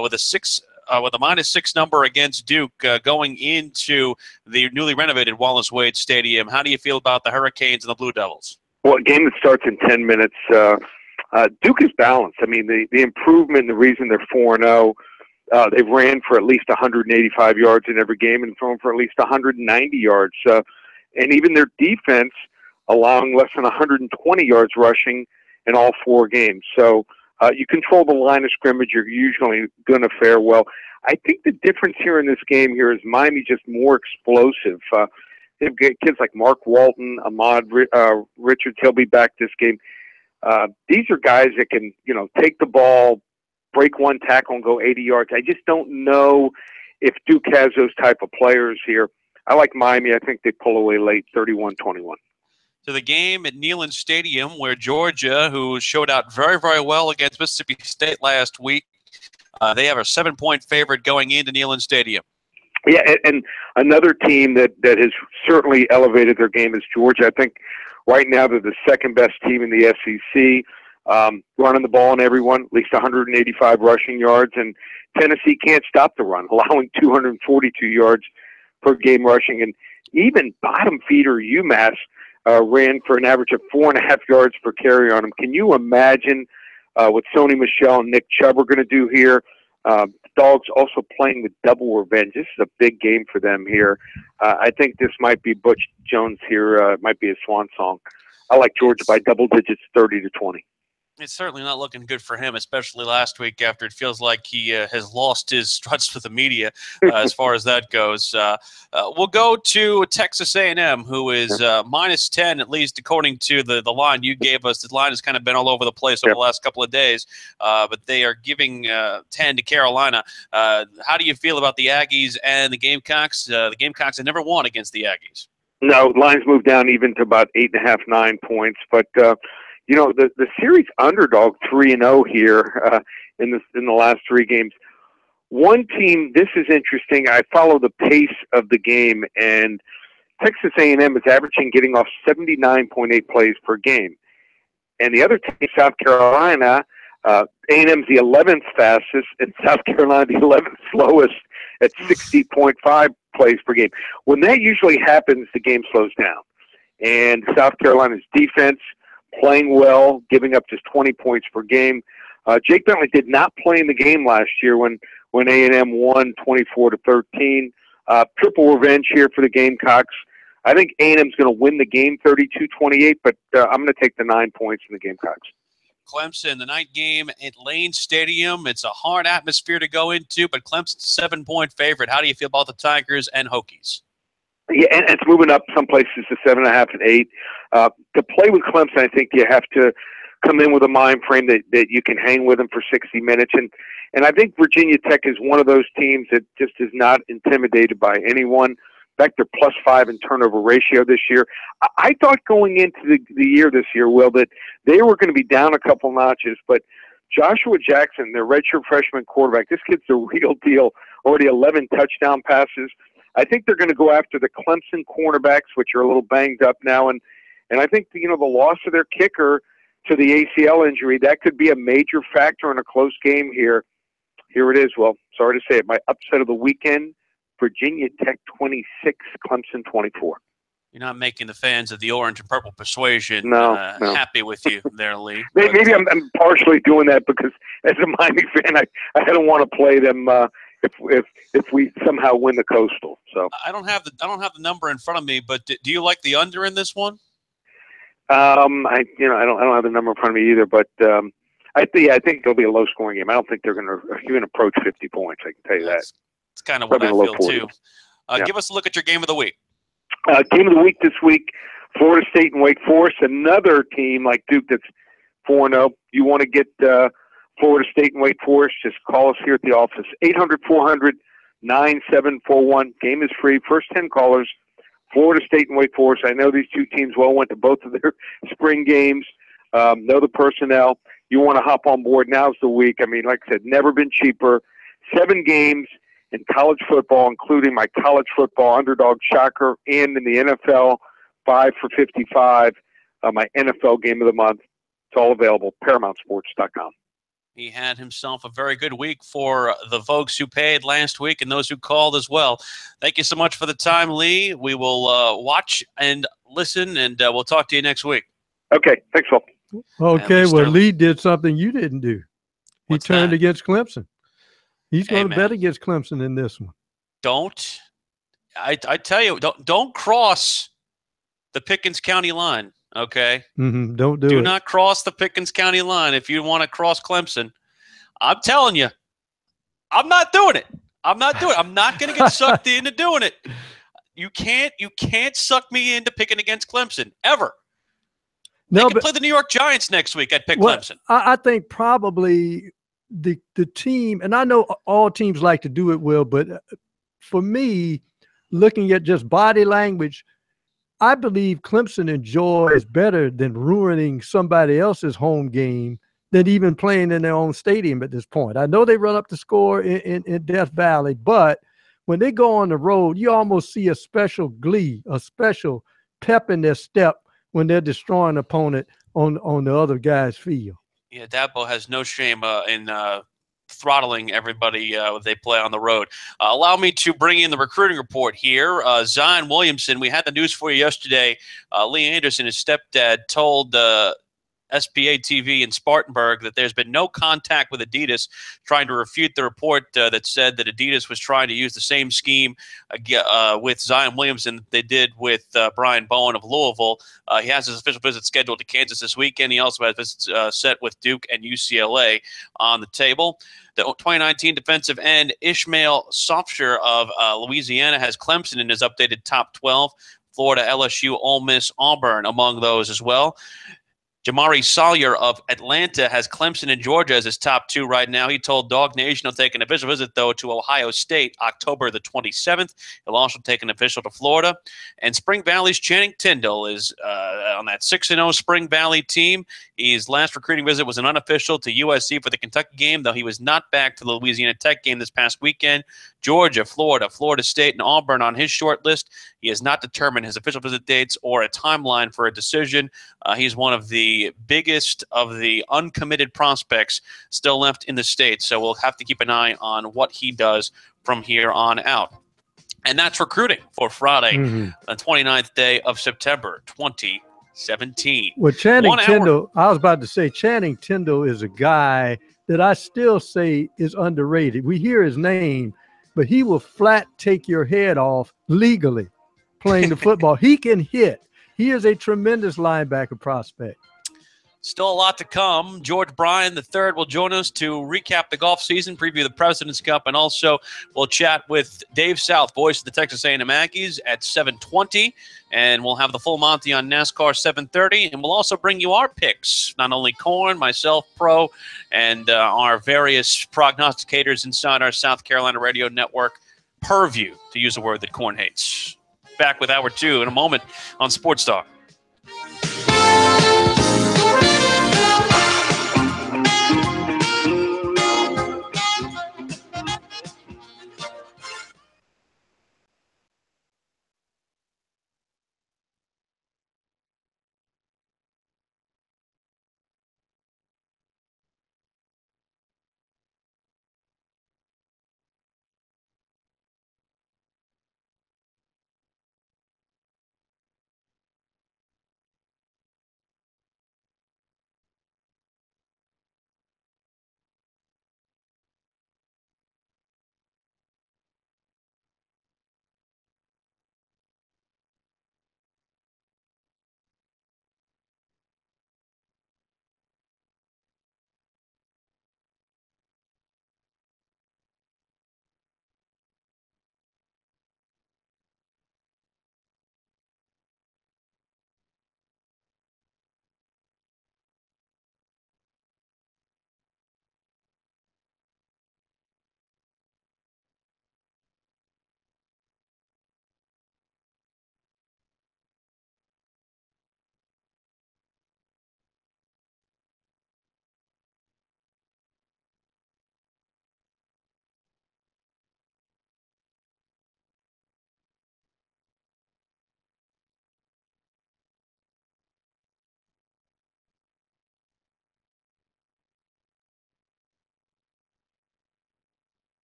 with a -6 number against Duke going into the newly renovated Wallace Wade Stadium. How do you feel about the Hurricanes and the Blue Devils? Well, a game that starts in 10 minutes. Duke is balanced. I mean, the improvement, the reason they're 4-0, they've ran for at least 185 yards in every game and thrown for at least 190 yards. And even their defense allowing less than 120 yards rushing in all 4 games. So you control the line of scrimmage, you're usually going to fare well. I think the difference here in this game here is Miami just more explosive. They've got kids like Mark Walton, Ahmad Richards. He'll be back this game. These are guys that can, take the ball, break one tackle, and go 80 yards. I just don't know if Duke has those type of players here. I like Miami. I think they pull away late, 31-21. To the game at Neyland Stadium, where Georgia, who showed out very, very well against Mississippi State last week, they have a 7-point favorite going into Neyland Stadium. Yeah, and another team that has certainly elevated their game is Georgia. I think right now they're the second best team in the SEC, running the ball on everyone, at least 185 rushing yards. And Tennessee can't stop the run, allowing 242 yards per game rushing. And even bottom feeder UMass ran for an average of 4.5 yards per carry on them. Can you imagine what Sony Michel and Nick Chubb are going to do here? Dogs also playing with double revenge. This is a big game for them here. I think this might be Butch Jones here. It might be a swan song. I like Georgia by double digits, 30-20. It's certainly not looking good for him, especially last week after it feels like he has lost his trust with the media as far as that goes. We'll go to Texas A&M, who is -10, at least according to the line you gave us. The line has kind of been all over the place over the last couple of days, but they are giving 10 to Carolina. How do you feel about the Aggies and the Gamecocks? The Gamecocks have never won against the Aggies. No, lines moved down even to about 8.5, 9 points, but the series underdog 3-0 here in the last 3 games. One team, this is interesting. I follow the pace of the game, and Texas A&M is averaging getting off 79.8 plays per game. And the other team, South Carolina, A&M's the 11th fastest, and South Carolina the 11th slowest at 60.5 plays per game. When that usually happens, the game slows down. And South Carolina's defense playing well, giving up just 20 points per game. Jake Bentley did not play in the game last year when A&M won 24-13. Triple revenge here for the Gamecocks. I think A&M's going to win the game 32-28, but I'm going to take the 9 points in the Gamecocks. Clemson, the night game at Lane Stadium. It's a hard atmosphere to go into, but Clemson's 7-point favorite. How do you feel about the Tigers and Hokies? Yeah, and it's moving up some places to 7.5 and 8. To play with Clemson, I think you have to come in with a mind frame that you can hang with them for 60 minutes. And I think Virginia Tech is one of those teams that just is not intimidated by anyone. In fact, they're +5 in turnover ratio this year. I thought going into the year this year, Will, that they were going to be down a couple notches, but Joshua Jackson, their redshirt freshman quarterback, this kid's the real deal. Already 11 touchdown passes. I think they're going to go after the Clemson cornerbacks, which are a little banged up now. And I think, the loss of their kicker to the ACL injury, that could be a major factor in a close game here. Here it is. Well, sorry to say it. My upset of the weekend, Virginia Tech 26, Clemson 24. You're not making the fans of the orange and purple persuasion No. happy with you there, Lee. Maybe I'm partially doing that because as a Miami fan, I don't want to play them if we somehow win the Coastal. So I don't have the number in front of me, but do you like the under in this one? I don't have the number in front of me either, but I think it'll be a low scoring game. I don't think they're going to even approach 50 points. I can tell you that. That's kind of what I feel too. Yeah. Give us a look at your game of the week. Game of the week this week: Florida State and Wake Forest. Another team like Duke that's 4-0. You want to get Florida State and Wake Forest? Just call us here at the office. 800-400-9741. Game is free. First 10 callers. Florida State and Wake Forest. I know these two teams well. Went to both of their spring games. Know the personnel. You want to hop on board? Now's the week. I mean, like I said, never been cheaper. 7 games in college football, including my college football underdog shocker, and in the NFL 5 for 55, my NFL game of the month. It's all available. ParamountSports.com. He had himself a very good week for the folks who paid last week and those who called as well. Thank you so much for the time, Lee. We will watch and listen, and we'll talk to you next week. Okay. Thanks, Phil. Okay. Well, Lee did something you didn't do. He turned against Clemson. He's going to bet against Clemson in this one. I tell you, don't cross the Pickens County line, okay? Mm-hmm. Don't do it. Do not cross the Pickens County line if you want to cross Clemson. I'm telling you, I'm not doing it. I'm not going to get sucked into doing it. You can't suck me into picking against Clemson, ever. They can play the New York Giants next week. I'd pick Clemson. I think probably the team, and I know all teams like to do it, Will, but for me, looking at just body language, I believe Clemson enjoys better than ruining somebody else's home game than even playing in their own stadium at this point. I know they run up the score in Death Valley, but when they go on the road, you almost see a special glee, a special pep in their step when they're destroying an opponent on the other guy's field. Yeah, Dabo has no shame in throttling everybody they play on the road. Allow me to bring in the recruiting report here. Zion Williamson, we had the news for you yesterday. Lee Anderson, his stepdad, told SPA TV in Spartanburg that there's been no contact with Adidas, trying to refute the report that said that Adidas was trying to use the same scheme with Zion Williamson that they did with Brian Bowen of Louisville. He has his official visit scheduled to Kansas this weekend. He also has visits set with Duke and UCLA on the table. The 2019 defensive end Ishmael Sofsher of Louisiana has Clemson in his updated top 12. Florida, LSU, Ole Miss, Auburn among those as well. Jamari Sawyer of Atlanta has Clemson and Georgia as his top 2 right now. He told Dog Nation he'll take an official visit, though, to Ohio State October the 27th. He'll also take an official to Florida. And Spring Valley's Channing Tindall is on that 6-0 Spring Valley team. His last recruiting visit was an unofficial to USC for the Kentucky game, though he was not back to the Louisiana Tech game this past weekend. Georgia, Florida, Florida State, and Auburn on his short list. He has not determined his official visit dates or a timeline for a decision. He's one of the biggest of the uncommitted prospects still left in the state, so we'll have to keep an eye on what he does from here on out. And that's recruiting for Friday, the 29th day of September, 2017. Well, Channing Tindall, I was about to say, Channing Tindall is a guy that I still say is underrated. We hear his name, but he will flat take your head off legally playing the football. He can hit. He is a tremendous linebacker prospect. Still a lot to come. George Bryan III will join us to recap the golf season, preview the President's Cup, and also we'll chat with Dave South, voice of the Texas A&M Aggies, at 7:20. And we'll have the full Monty on NASCAR 7:30. And we'll also bring you our picks, not only Corn, myself, Pro, and our various prognosticators inside our South Carolina radio network purview, to use a word that Corn hates. Back with Hour 2 in a moment on Sports Talk.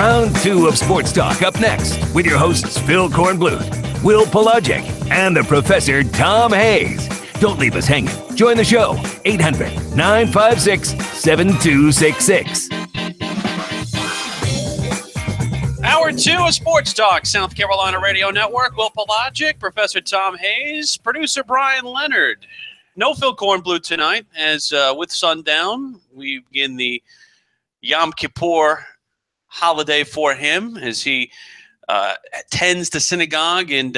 Round 2 of Sports Talk up next with your hosts Phil Kornbluth, Will Pelagic, and the Professor Tom Hayes. Don't leave us hanging. Join the show, 800-956-7266. Hour 2 of Sports Talk, South Carolina Radio Network. Will Pelagic, Professor Tom Hayes, producer Brian Leonard. No Phil Kornbluth tonight, as with sundown, we begin the Yom Kippur holiday for him as he attends the synagogue and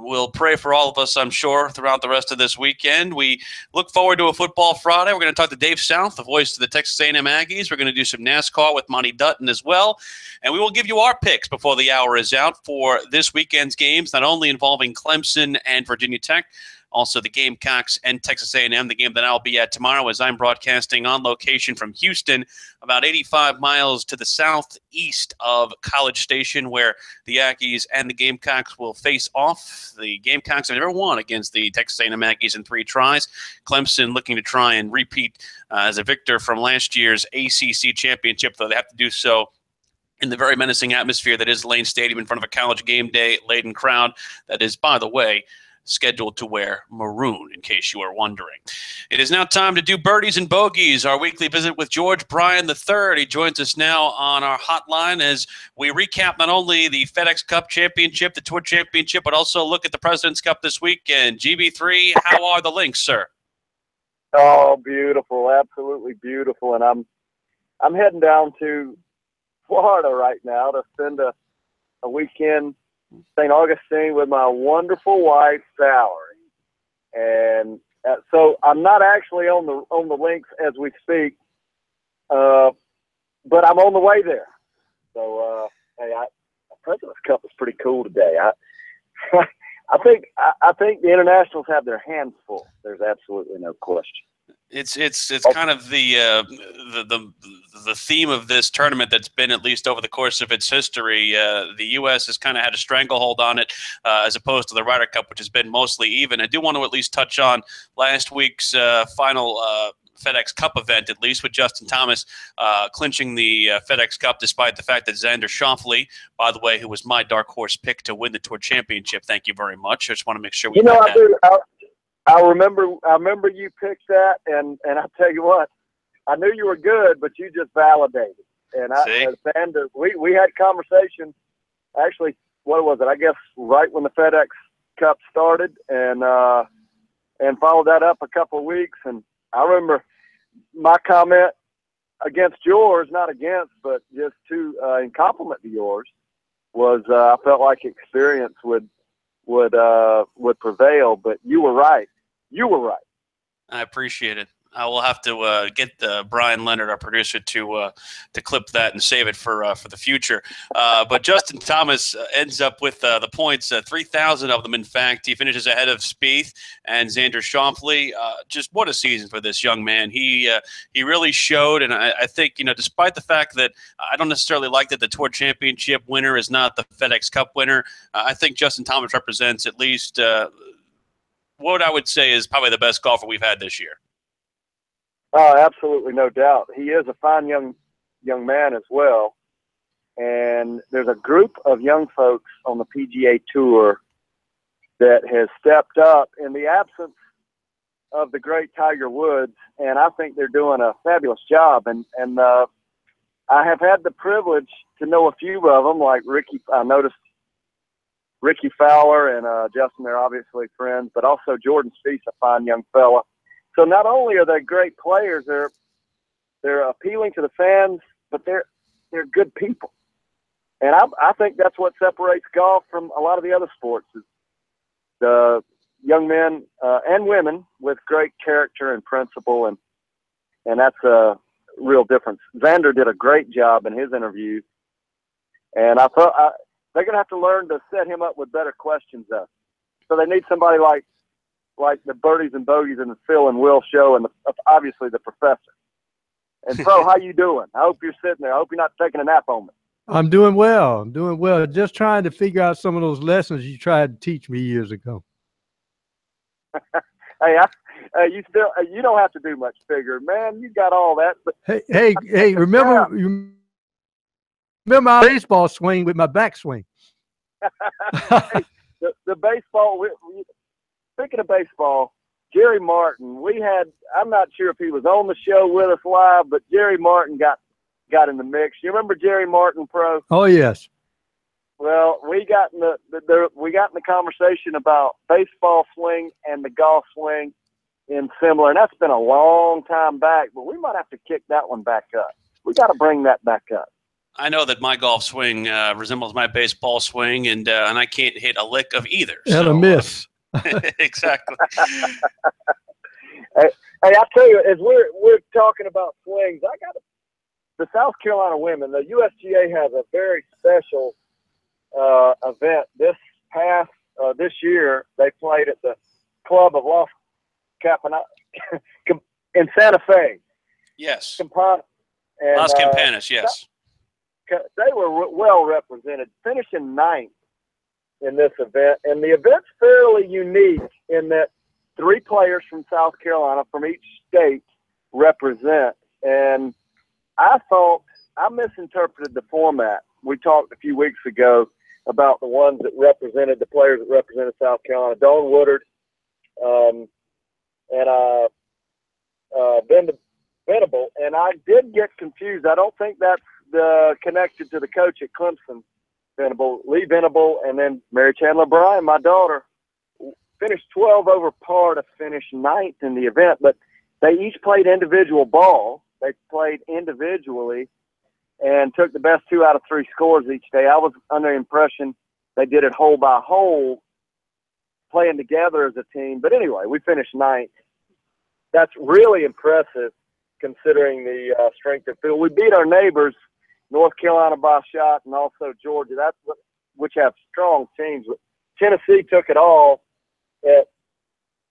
will pray for all of us, I'm sure, throughout the rest of this weekend. We look forward to a football Friday. We're going to talk to Dave South, the voice of the Texas A&M Aggies. We're going to do some NASCAR with Monty Dutton as well. And we will give you our picks before the hour is out for this weekend's games, not only involving Clemson and Virginia Tech, also the Gamecocks and Texas A&M, the game that I'll be at tomorrow as I'm broadcasting on location from Houston, about 85 miles to the southeast of College Station, where the Aggies and the Gamecocks will face off. The Gamecocks have never won against the Texas A&M Aggies in 3 tries. Clemson looking to try and repeat as a victor from last year's ACC championship, though they have to do so in the very menacing atmosphere that is Lane Stadium in front of a college game day laden crowd that is, by the way, scheduled to wear maroon, in case you are wondering. It is now time to do Birdies and Bogeys, our weekly visit with George Bryan III. He joins us now on our hotline as we recap not only the FedEx Cup Championship, the Tour Championship, but also look at the President's Cup this weekend. GB3, how are the links, sir? Oh, beautiful, absolutely beautiful. And I'm heading down to Florida right now to spend a weekend St. Augustine with my wonderful wife, Valerie. And so I'm not actually on the links as we speak, but I'm on the way there. So, hey, President's Cup is pretty cool today. I think the internationals have their hands full. There's absolutely no question. It's kind of the theme of this tournament that's been, at least over the course of its history. The U.S. has kind of had a stranglehold on it as opposed to the Ryder Cup, which has been mostly even. I do want to at least touch on last week's final FedEx Cup event, at least with Justin Thomas clinching the FedEx Cup, despite the fact that Xander Schauffele, by the way, who was my dark horse pick to win the Tour Championship, thank you very much. I just want to make sure we got that. I remember you picked that, and I'll tell you what, I knew you were good, but you just validated. And Xander, we had conversation. Actually, what was it? I guess right when the FedEx Cup started, and followed that up a couple of weeks. And I remember my comment against yours, not against, but just in compliment to yours, was I felt like experience would prevail. But you were right. You were right. I appreciate it. I will have to get Brian Leonard, our producer, to clip that and save it for the future. But Justin Thomas ends up with the points, 3,000 of them, in fact. He finishes ahead of Spieth and Xander Schauffele. Just what a season for this young man. He really showed, and I think, despite the fact that I don't necessarily like that the Tour Championship winner is not the FedEx Cup winner, I think Justin Thomas represents at least what I would say is probably the best golfer we've had this year. Oh, absolutely, no doubt. He is a fine young man as well. And there's a group of young folks on the PGA Tour that has stepped up in the absence of the great Tiger Woods, and I think they're doing a fabulous job. And I have had the privilege to know a few of them, like Ricky. I noticed Ricky Fowler and Justin, they're obviously friends, but also Jordan Spieth's a fine young fella. So not only are they great players, they're appealing to the fans, but they're good people. And I think that's what separates golf from a lot of the other sports, is the young men and women with great character and principle, and that's a real difference. Xander did a great job in his interview, and I thought they're going to have to learn to set him up with better questions, though. So they need somebody like the Birdies and Bogeys and the Phil and Will show, and obviously the Professor. And Pro, how you doing? I hope you're sitting there. I hope you're not taking a nap on me. I'm doing well. Just trying to figure out some of those lessons you tried to teach me years ago. Hey, you don't have to do much figuring, man. You got all that. But hey, remember remember my baseball swing with my backswing. Hey, the baseball. Speaking of baseball, Jerry Martin. I'm not sure if he was on the show with us live, but Jerry Martin got in the mix. You remember Jerry Martin, Pro? Oh yes. Well, we got in the conversation about baseball swing and the golf swing in similar, and that's been a long time back. But we might have to kick that one back up. We got to bring that back up. I know that my golf swing resembles my baseball swing, and I can't hit a lick of either. And a miss. Exactly. Hey, I tell you, as we're talking about swings, the South Carolina women. The USGA has a very special event. This year, they played at the Club of Los Campanas in Santa Fe. Yes. Las Campanas, yes. They were well represented, finishing 9th in this event. And the event's fairly unique in that 3 players from South Carolina from each state represent. And I thought I misinterpreted the format. We talked a few weeks ago about the ones that represented the players that represented South Carolina, Dawn Woodard, and Ben Venable. And I did get confused. I don't think that's connected to the coach at Clemson, Lee Venable, and then Mary Chandler Bryan, my daughter, finished 12 over par to finish 9th in the event. But they each played individual ball. They played individually and took the best 2 out of 3 scores each day. I was under the impression they did it hole by hole, playing together as a team. But anyway, we finished 9th. That's really impressive considering the strength of field. We beat our neighbors, North Carolina by a shot, and also Georgia. Which have strong teams. Tennessee took it all at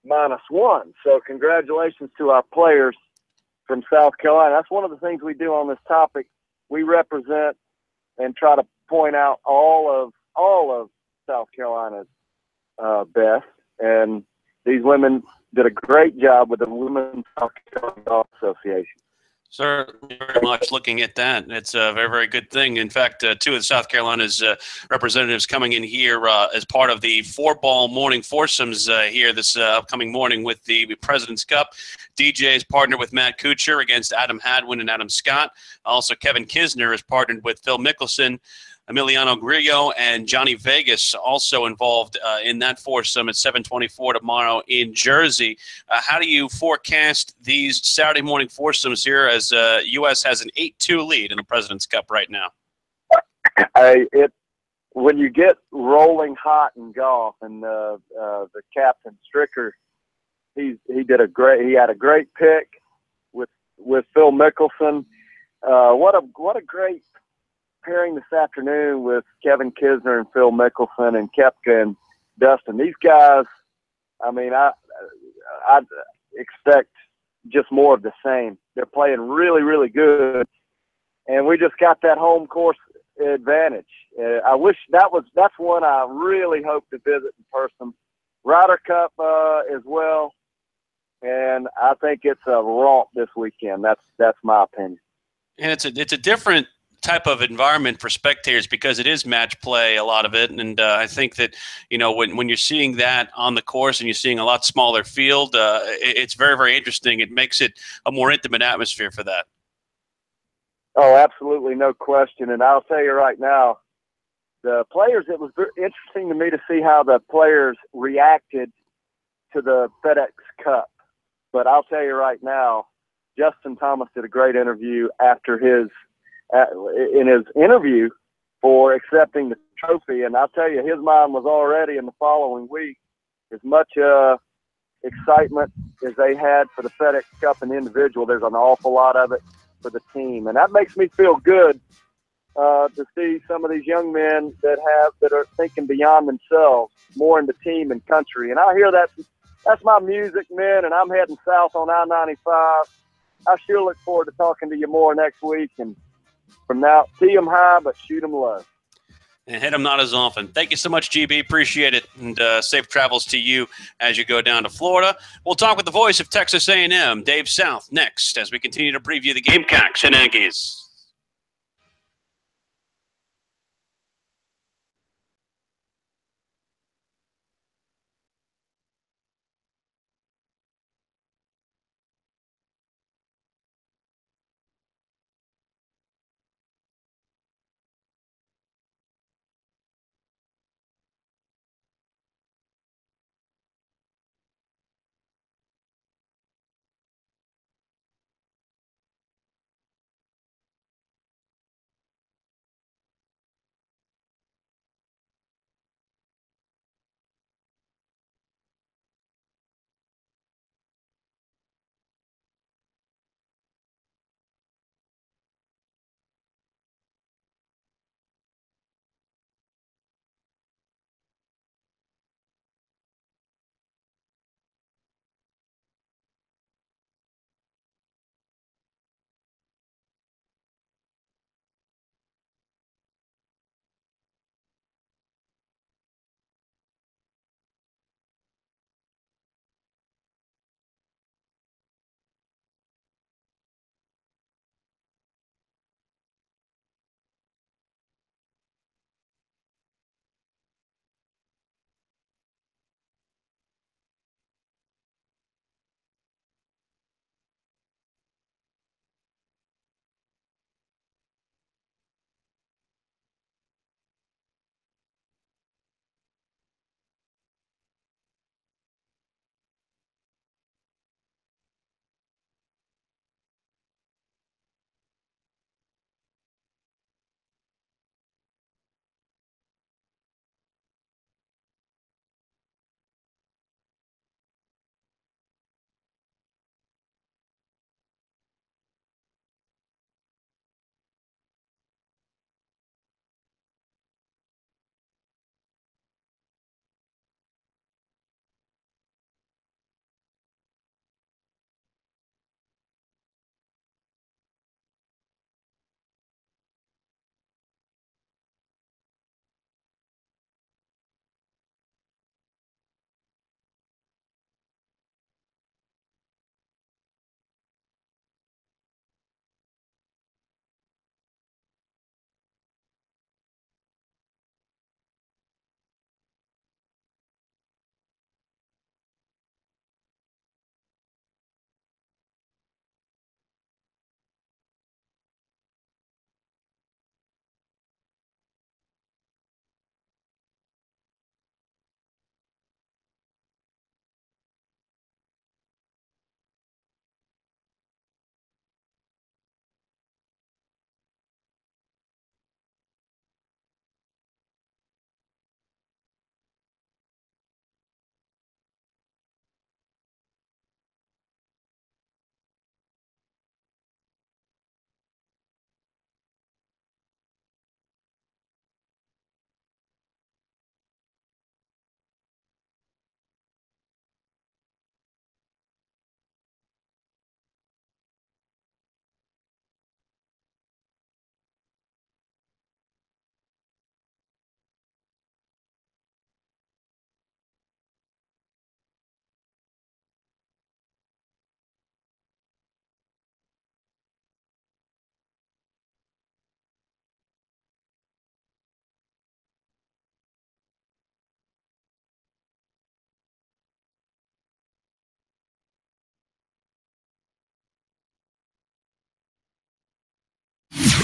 -1. So congratulations to our players from South Carolina. That's one of the things we do on this topic. We represent and try to point out all of South Carolina's best. And these women did a great job with the Women's South Carolina Golf Association. Certainly, very much looking at that. It's a very, very good thing. In fact, 2 of South Carolina's representatives coming in here as part of the 4-ball morning foursomes here this upcoming morning with the President's Cup. DJ's partnered with Matt Kuchar against Adam Hadwin and Adam Scott. Also, Kevin Kisner is partnered with Phil Mickelson, Emiliano Grillo, and Johnny Vegas also involved in that foursome at 7:24 tomorrow in Jersey. How do you forecast these Saturday morning foursomes here as U.S. has an 8-2 lead in the President's Cup right now? When you get rolling hot in golf, and the captain Stricker, he had a great pick with Phil Mickelson. What a great pairing this afternoon with Kevin Kisner and Phil Mickelson and Koepka and Dustin. These guys, I mean, I expect just more of the same. They're playing really, really good, and we just got that home course advantage. I wish that's one I really hope to visit in person. Ryder Cup as well, and I think it's a romp this weekend. That's my opinion. And it's a different type of environment for spectators because it is match play, a lot of it. And I think that, when you're seeing that on the course and you're seeing a lot smaller field, it's very, very interesting. It makes it a more intimate atmosphere for that. Oh, absolutely. No question. And I'll tell you right now, the players, it was very interesting to me to see how the players reacted to the FedEx Cup. But I'll tell you right now, Justin Thomas did a great interview in his interview for accepting the trophy. And I'll tell you, his mind was already in the following week. As much excitement as they had for the FedEx Cup and individual, there's an awful lot of it for the team. And that makes me feel good to see some of these young men that are thinking beyond themselves, more into team and country. And I hear that's my music, men, and I'm heading south on I-95. I sure look forward to talking to you more next week. And from now, see them high, but shoot them low. And hit them not as often. Thank you so much, GB. Appreciate it. And safe travels to you as you go down to Florida. We'll talk with the voice of Texas A&M, Dave South, next as we continue to preview the Gamecocks and Aggies.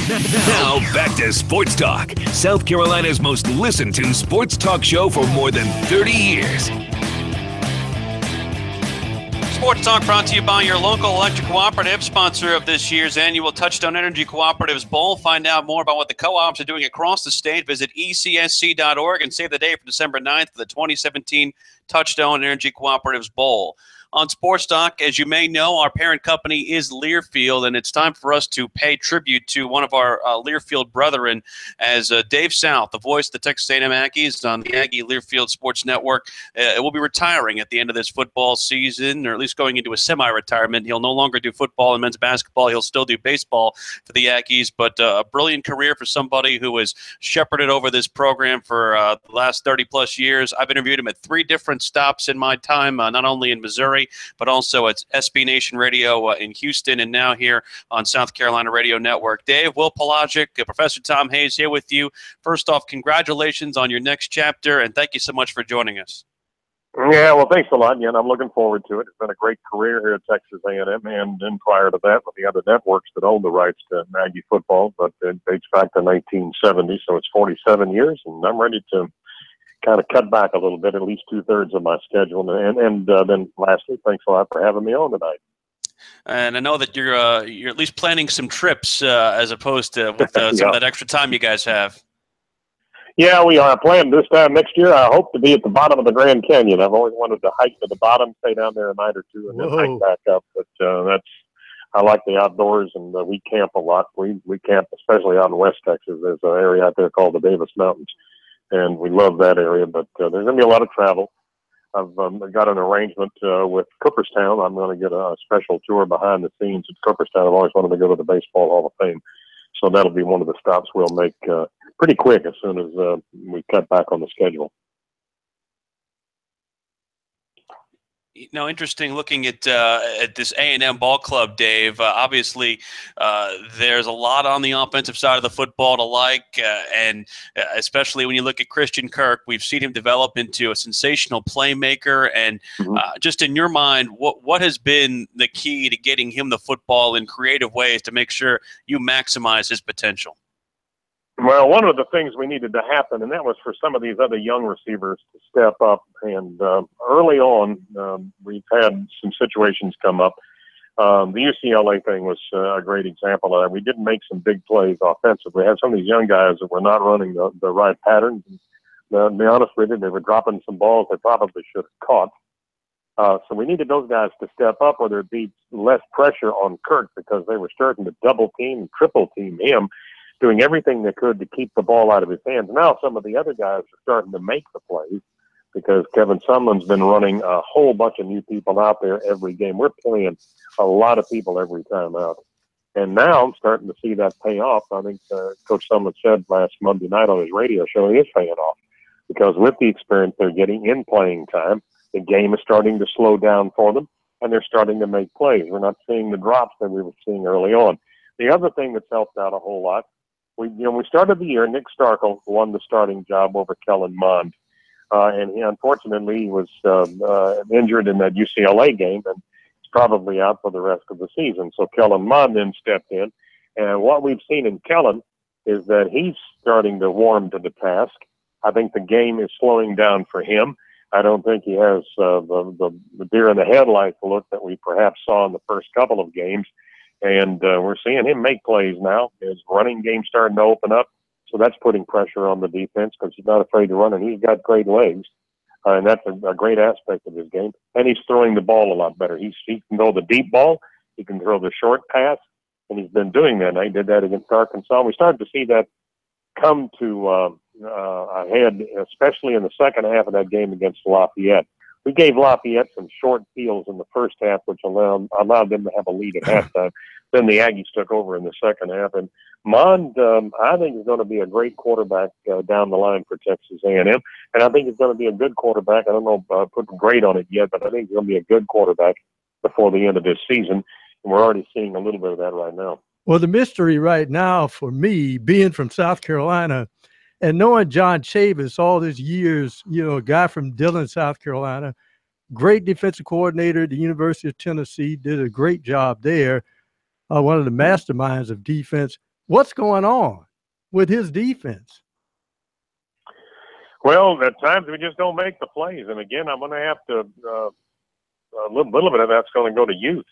Now back to Sports Talk, South Carolina's most listened to sports talk show for more than 30 years. Sports Talk brought to you by your local electric cooperative, sponsor of this year's annual Touchstone Energy Cooperatives Bowl. Find out more about what the co-ops are doing across the state. Visit ecsc.org and save the day for December 9th for the 2017 Touchstone Energy Cooperatives Bowl. On Sports Talk, as you may know, our parent company is Learfield, and it's time for us to pay tribute to one of our Learfield brethren, as Dave South, the voice of the Texas A&M Aggies on the Aggie Learfield Sports Network, will be retiring at the end of this football season, or at least going into a semi-retirement. He'll no longer do football and men's basketball. He'll still do baseball for the Aggies, but a brilliant career for somebody who has shepherded over this program for the last 30-plus years. I've interviewed him at 3 different stops in my time, not only in Missouri, but also at SB Nation Radio in Houston, and now here on South Carolina Radio Network. Dave, Will Pelagic, Professor Tom Hayes here with you. First off, congratulations on your next chapter, and thank you so much for joining us. Yeah, well, thanks a lot, and I'm looking forward to it. It's been a great career here at Texas A&M, and then prior to that with the other networks that own the rights to Aggie football, but it dates back to 1970, so it's 47 years, and I'm ready to kind of cut back a little bit, at least 2/3 of my schedule. And then lastly, thanks a lot for having me on tonight. And I know that you're at least planning some trips as opposed to with some of that extra time you guys have. Yeah, we are planning this time next year. I hope to be at the bottom of the Grand Canyon. I've always wanted to hike to the bottom, stay down there a night or two, and then hike back up. But I like the outdoors, and we camp a lot. We camp, especially out in West Texas. There's an area out there called the Davis Mountains, and we love that area. But there's going to be a lot of travel. I've got an arrangement with Cooperstown. I'm going to get a special tour behind the scenes at Cooperstown. I've always wanted to go to the Baseball Hall of Fame. So that'll be one of the stops we'll make pretty quick as soon as we cut back on the schedule. Now, interesting looking at this A&M ball club, Dave. Obviously, there's a lot on the offensive side of the football to like, and especially when you look at Christian Kirk, we've seen him develop into a sensational playmaker. And just in your mind, what has been the key to getting him the football in creative ways to make sure you maximize his potential? Well, one of the things we needed to happen, and that was for some of these other young receivers to step up. And early on, we've had some situations come up. The UCLA thing was a great example of that. We didn't make some big plays offensively. We had some of these young guys that were not running the right patterns. And, to be honest with you, they were dropping some balls they probably should have caught. So we needed those guys to step up, or there'd be less pressure on Kirk because they were starting to double team and triple team him, doing everything they could to keep the ball out of his hands. Now some of the other guys are starting to make the plays because Kevin Sumlin's been running a whole bunch of new people out there every game. We're playing a lot of people every time out. And now I'm starting to see that pay off. I think Coach Sumlin said last Monday night on his radio show it is paying off because with the experience they're getting in playing time, the game is starting to slow down for them, and they're starting to make plays. We're not seeing the drops that we were seeing early on. The other thing that's helped out a whole lot, we started the year, Nick Starkel won the starting job over Kellen Mond. And he unfortunately was injured in that UCLA game, and he's probably out for the rest of the season. So Kellen Mond then stepped in. And what we've seen in Kellen is that he's starting to warm to the task. I think the game is slowing down for him. I don't think he has the deer in the headlights look that we perhaps saw in the first couple of games. And we're seeing him make plays now. His running game's starting to open up. So that's putting pressure on the defense because he's not afraid to run, and he's got great legs. And that's a great aspect of his game. And he's throwing the ball a lot better. He can throw the deep ball. He can throw the short pass. And he's been doing that. And he did that against Arkansas. We started to see that come to a head, especially in the second half of that game against Lafayette. We gave Lafayette some short fields in the first half, which allowed them to have a lead at halftime. Then the Aggies took over in the second half. And Mond, I think, is going to be a great quarterback down the line for Texas A&M. And I think he's going to be a good quarterback. I don't know if put a grade on it yet, but I think he's going to be a good quarterback before the end of this season. And we're already seeing a little bit of that right now. Well, the mystery right now for me, being from South Carolina and knowing John Chavis all these years, a guy from Dillon, South Carolina, great defensive coordinator at the University of Tennessee, did a great job there. One of the masterminds of defense. What's going on with his defense? Well, at times we just don't make the plays. And again, I'm going to have to, a little bit of that's going to go to youth.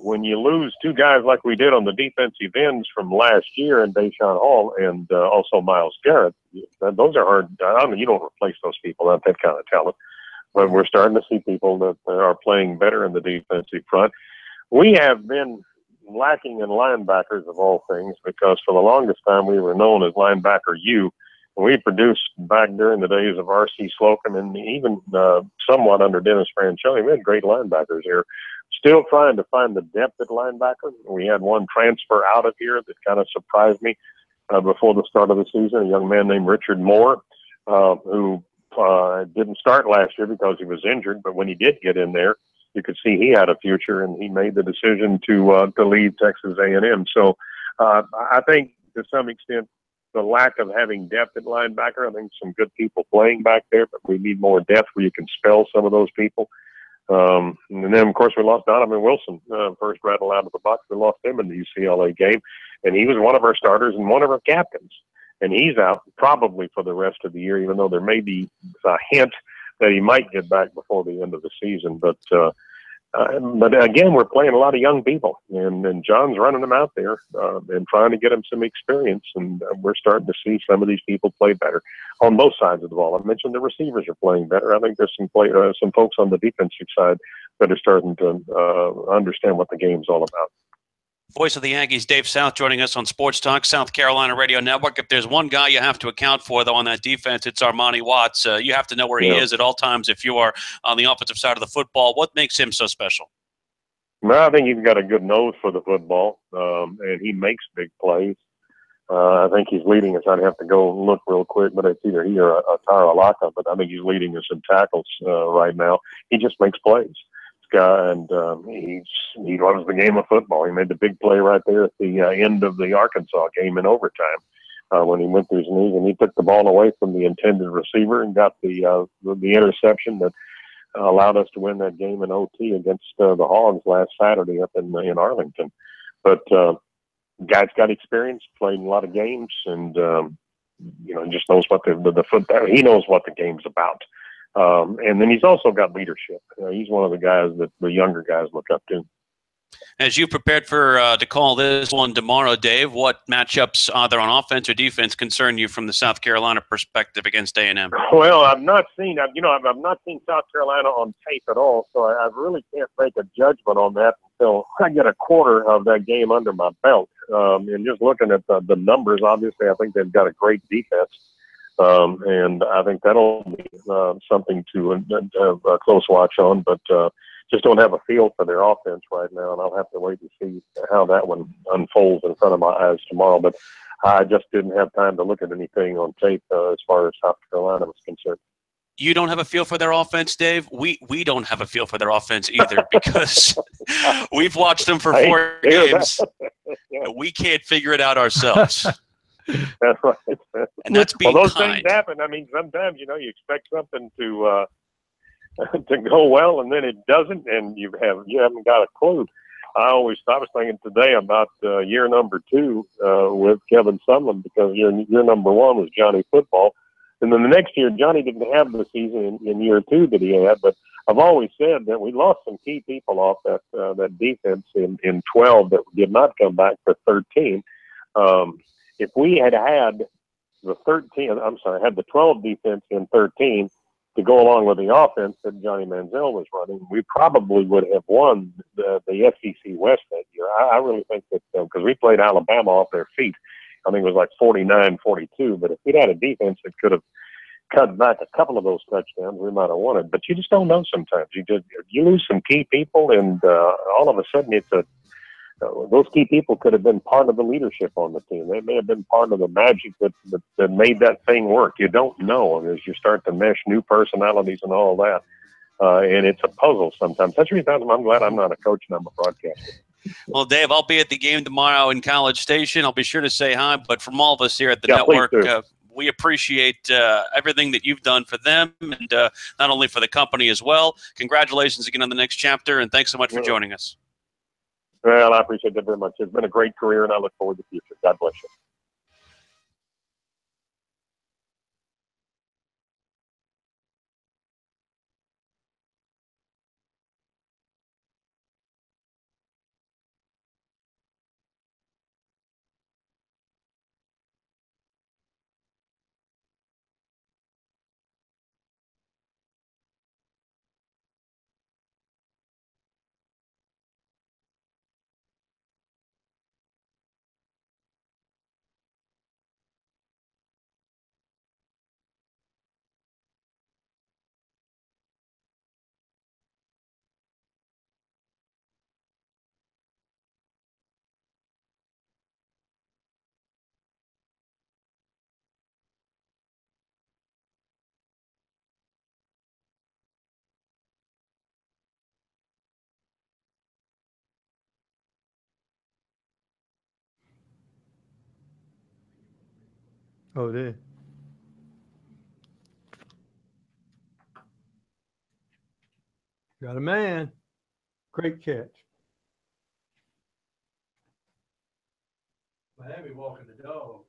When you lose two guys like we did on the defensive ends from last year, and Deshaun Hall and also Myles Garrett, those are hard. I mean, you don't replace those people, not that kind of talent. But we're starting to see people that are playing better in the defensive front. We have been lacking in linebackers of all things, because for the longest time we were known as linebacker U. We produced back during the days of R.C. Slocum and even somewhat under Dennis Franchione. We had great linebackers here. Still trying to find the depth at linebacker. We had one transfer out of here that kind of surprised me before the start of the season, a young man named Richard Moore, who didn't start last year because he was injured, but when he did get in there, you could see he had a future, and he made the decision to leave Texas A&M. So I think to some extent, the lack of having depth at linebacker, I think some good people playing back there, but we need more depth where you can spell some of those people. And then, of course, we lost Donovan Wilson, first rattle out of the box. We lost him in the UCLA game, and he was one of our starters and one of our captains. And he's out probably for the rest of the year, even though there may be a hint that he might get back before the end of the season. But again, we're playing a lot of young people, and John's running them out there and trying to get them some experience. And we're starting to see some of these people play better on both sides of the ball. I mentioned the receivers are playing better. I think there's some folks on the defensive side that are starting to understand what the game's all about. Voice of the Yankees, Dave South, joining us on Sports Talk, South Carolina Radio Network. If there's one guy you have to account for, though, on that defense, it's Armani Watts. You have to know where he is at all times if you are on the offensive side of the football. What makes him so special? Well, I think he's got a good nose for the football, and he makes big plays. I think he's leading us. I'd have to go look real quick, but it's either he or Atara Alaka, but I think he's leading us in tackles right now. He just makes plays. And he loves the game of football. He made the big play right there at the end of the Arkansas game in overtime when he went through his knees, and he took the ball away from the intended receiver and got the interception that allowed us to win that game in OT against the Hogs last Saturday up in Arlington. But guy's got experience, played in a lot of games, and just knows what the football. He knows what the game's about. And then he's also got leadership. He's one of the guys that the younger guys look up to. As you prepared for to call this one tomorrow, Dave, what matchups, either on offense or defense, concern you from the South Carolina perspective against A&M? Well, I've not seen South Carolina on tape at all, so I really can't make a judgment on that until I get a quarter of that game under my belt. And just looking at the numbers, obviously, I think they've got a great defense. And I think that'll be something to have a close watch on, but just don't have a feel for their offense right now, and I'll have to wait and see how that one unfolds in front of my eyes tomorrow. But I just didn't have time to look at anything on tape as far as South Carolina was concerned. You don't have a feel for their offense, Dave? We don't have a feel for their offense either, because we've watched them for 4 games. Yeah. We can't figure it out ourselves. That's right. And that's being those kind. Things happen. I mean, sometimes, you expect something to go well, and then it doesn't, and you haven't got a clue. I was thinking today about year number 2 with Kevin Sumlin, because year number 1 was Johnny Football. And then the next year, Johnny didn't have the season in year 2 that he had, but I've always said that we lost some key people off that defense in 12 that did not come back for 13. If we had the 12 defense in 13 to go along with the offense that Johnny Manziel was running, we probably would have won the SEC West that year. I really think that because we played Alabama off their feet. I think it was like 49-42. But if we'd had a defense that could have cut back a couple of those touchdowns, we might have won it. But you just don't know sometimes. You lose some key people, and all of a sudden those key people could have been part of the leadership on the team. They may have been part of the magic that made that thing work. You don't know as you start to mesh new personalities and all that. And it's a puzzle sometimes. That's the reason I'm glad I'm not a coach and I'm a broadcaster. Well, Dave, I'll be at the game tomorrow in College Station. I'll be sure to say hi. But from all of us here at the network, we appreciate everything that you've done for them, and not only for the company as well. Congratulations again on the next chapter, and thanks so much for joining us. Well, I appreciate that very much. It's been a great career, and I look forward to the future. God bless you. Oh, there. Got a man. Great catch. Miami walking the dog.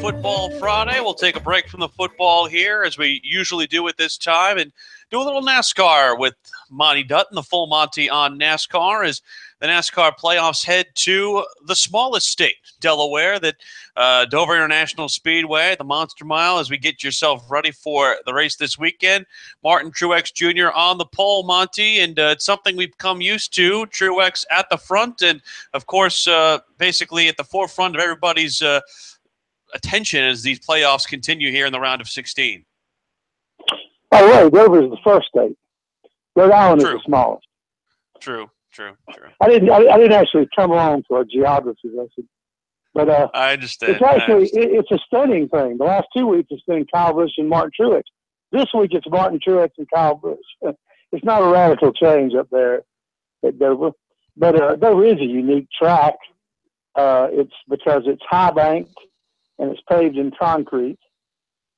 Football Friday. We'll take a break from the football here, as we usually do at this time, and do a little NASCAR with Monty Dutton, the full Monty on NASCAR, as the NASCAR playoffs head to the smallest state, Delaware, that Dover International Speedway, the Monster Mile, as we get yourself ready for the race this weekend. Martin Truex Jr. on the pole, Monty, and it's something we've come used to. Truex at the front, and of course, basically at the forefront of everybody's attention as these playoffs continue here in the round of 16. Oh, right. Dover is the first state. Rhode Island is the smallest. True. I didn't actually come along to a geography lesson. But I understand. it's actually it's a stunning thing. The last 2 weeks it's been Kyle Busch and Martin Truex. This week it's Martin Truex and Kyle Busch. It's not a radical change up there at Dover, but Dover is a unique track. It's because it's high banked and it's paved in concrete.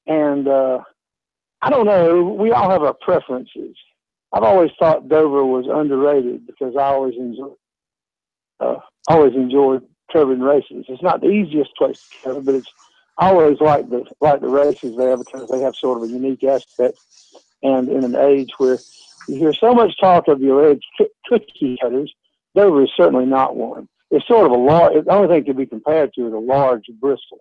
And I don't know. We all have our preferences. I've always thought Dover was underrated because I always enjoyed covering races. It's not the easiest place to cover, but it's I always like the races there because they have sort of a unique aspect. And in an age where you hear so much talk of the alleged cookie cutters, Dover is certainly not one. It's sort of a large. The only thing it can be compared to is a large Bristol.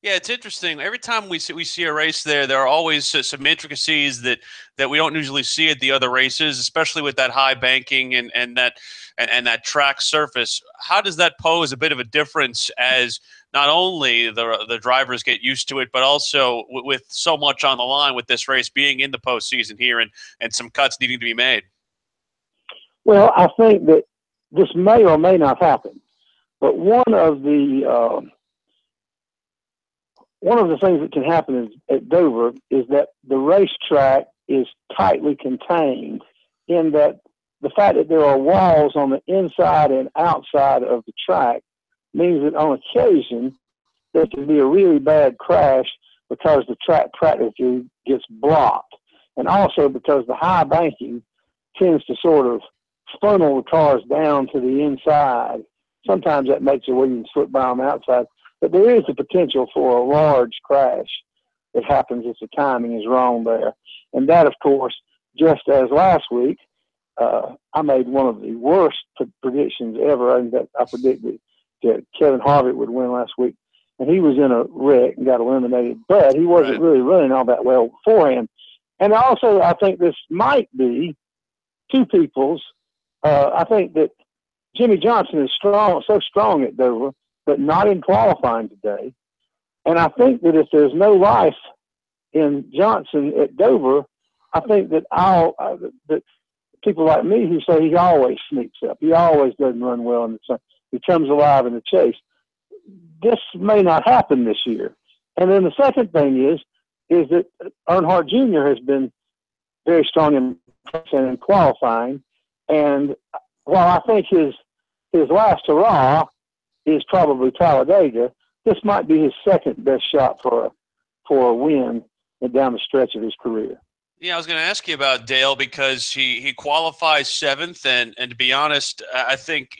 Yeah, it's interesting. Every time we see a race there are always some intricacies that we don't usually see at the other races, especially with that high banking and that track surface. How does that pose a bit of a difference as not only the drivers get used to it, but also with so much on the line with this race being in the postseason here and some cuts needing to be made? Well, I think that this may or may not happen, but one of the things that can happen at Dover is that the racetrack is tightly contained in that the fact that there are walls on the inside and outside of the track means that on occasion there can be a really bad crash because the track practically gets blocked. And also because the high banking tends to sort of funnel the cars down to the inside. Sometimes that makes it where you can slip by on the outside. But there is the potential for a large crash that happens if the timing is wrong there. And that, of course, just as last week, I made one of the worst predictions ever, and that I predicted that Kevin Harvick would win last week. And he was in a wreck and got eliminated, but he wasn't really running all that well beforehand. And also, I think this might be two people's. I think that Jimmy Johnson is so strong at Dover, but not in qualifying today. And I think that if there's no life in Johnson at Dover, I think that that people like me who say he always sneaks up, he always doesn't run well in the sun, he comes alive in the chase. This may not happen this year. And then the second thing is that Earnhardt Jr. has been very strong in qualifying. And while I think his last hurrah is probably Talladega, this might be his second best shot for a win down the stretch of his career. Yeah, I was going to ask you about Dale because he qualifies seventh, and to be honest, I think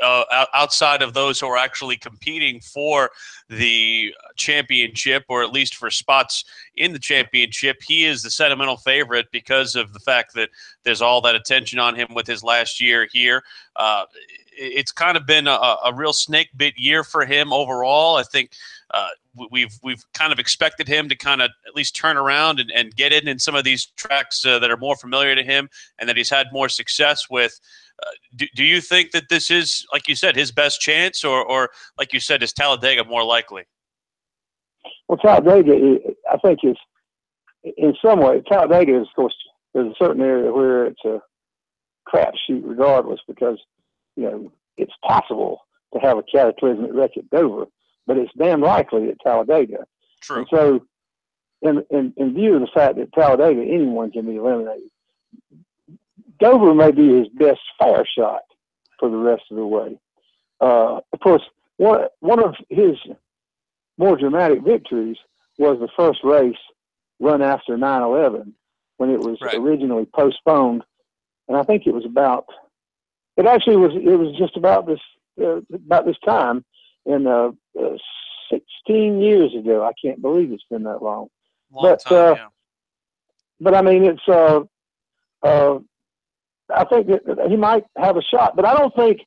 outside of those who are actually competing for the championship, or at least for spots in the championship, he is the sentimental favorite because of the fact that there's all that attention on him with his last year here. It's kind of been a real snake bit year for him overall. I think we've kind of expected him to kind of at least turn around and get in some of these tracks that are more familiar to him and that he's had more success with. Do you think that this is, like you said, his best chance, or like you said, is Talladega more likely? Well, Talladega, I think, is in some way, Talladega is, of course, there's a certain area where it's a crapshoot regardless because, it's possible to have a cataclysmic wreck at Dover, but it's damn likely at Talladega. True. And so, in view of the fact that Talladega, anyone can be eliminated, Dover may be his best fair shot for the rest of the way. Of course, one of his more dramatic victories was the first race run after 9/11 when it was originally postponed, and I think it was just about this time, and 16 years ago. I can't believe it's been that long. Long time, yeah. But I mean, it's I think that he might have a shot, but I don't think,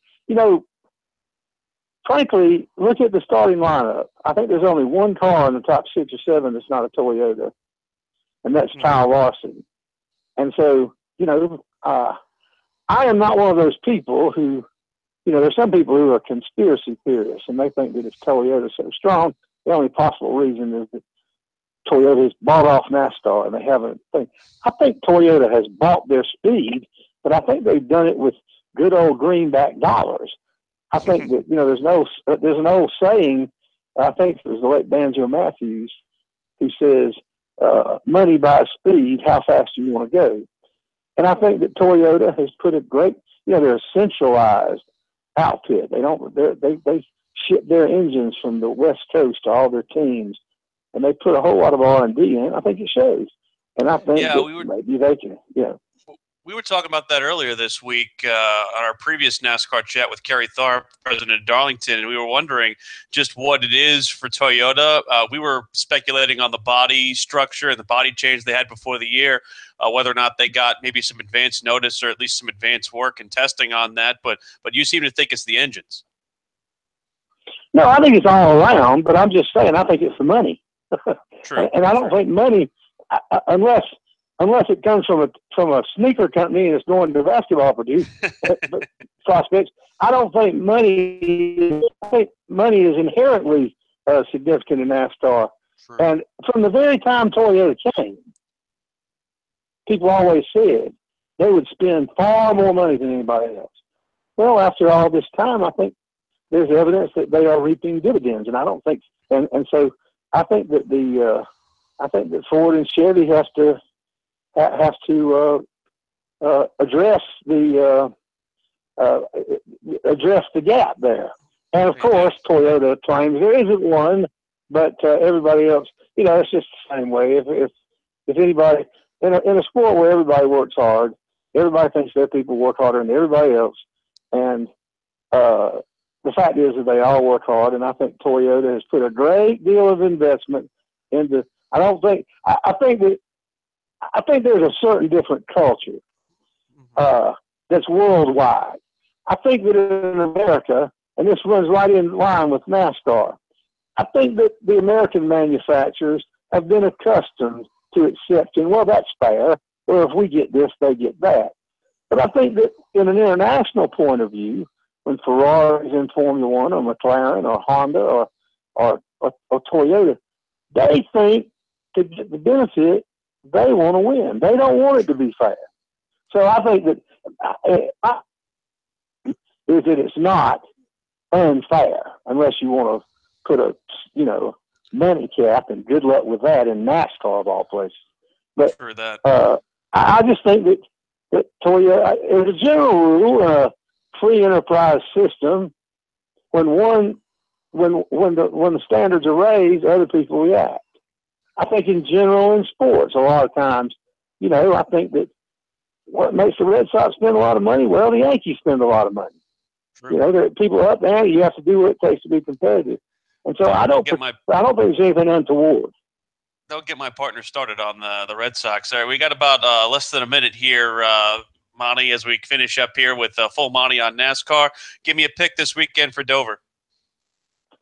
frankly, look at the starting lineup. I think there's only one car in the top 6 or 7 that's not a Toyota, and that's Kyle Larson. And so, I am not one of those people who, there's some people who are conspiracy theorists, and they think that if Toyota's so strong, the only possible reason is that Toyota has bought off NASCAR, and they haven't. I think Toyota has bought their speed, but I think they've done it with good old greenback dollars. I think that there's an old saying. I think it was the late Banjo Matthews who says, "Money buys speed. How fast do you want to go?" And I think that Toyota has put a great, they're a centralized outfit. They ship their engines from the West Coast to all their teams, and they put a whole lot of R&D in. I think it shows, and I think maybe they can, We were talking about that earlier this week on our previous NASCAR chat with Kerry Tharp, president of Darlington, and we were wondering just what it is for Toyota. We were speculating on the body structure and the body change they had before the year, whether or not they got maybe some advance notice or at least some advanced work and testing on that. But you seem to think it's the engines. No, I think it's all around, but I'm just saying I think it's the money. True. And I don't think money, unless it comes from a sneaker company and it's going to basketball prospects, I don't think money. I think money is inherently significant in NASCAR. True. And from the very time Toyota came, people always said they would spend far more money than anybody else. Well, after all this time, I think there's evidence that they are reaping dividends, and I don't think. And so I think that that Ford and Chevy have to address the gap there. And of course, Toyota claims there isn't one, but everybody else, it's just the same way. If anybody in a sport where everybody works hard, everybody thinks their people work harder than everybody else, and the fact is that they all work hard. And I think Toyota has put a great deal of investment into. I think there's a certain different culture that's worldwide. I think that in America, and this runs right in line with NASCAR, I think that the American manufacturers have been accustomed to accepting, well, that's fair, or if we get this, they get that. But I think that in an international point of view, when Ferrari's in Formula One or McLaren or Honda or Toyota, they think to get the benefit, they want to win. They don't want it to be fair. So I think that it's not unfair unless you want to put a money cap, and good luck with that in NASCAR of all places. But for that. I just think that Toyota, as a general rule, in a free enterprise system, when the standards are raised, other people react. I think in general in sports, a lot of times, I think that what makes the Red Sox spend a lot of money, well, the Yankees spend a lot of money. True. There are people up there, you have to do what it takes to be competitive. And so I don't think there's anything untoward. Don't get my partner started on the Red Sox. All right, we got about less than a minute here, Monty, as we finish up here with full Monty on NASCAR. Give me a pick this weekend for Dover.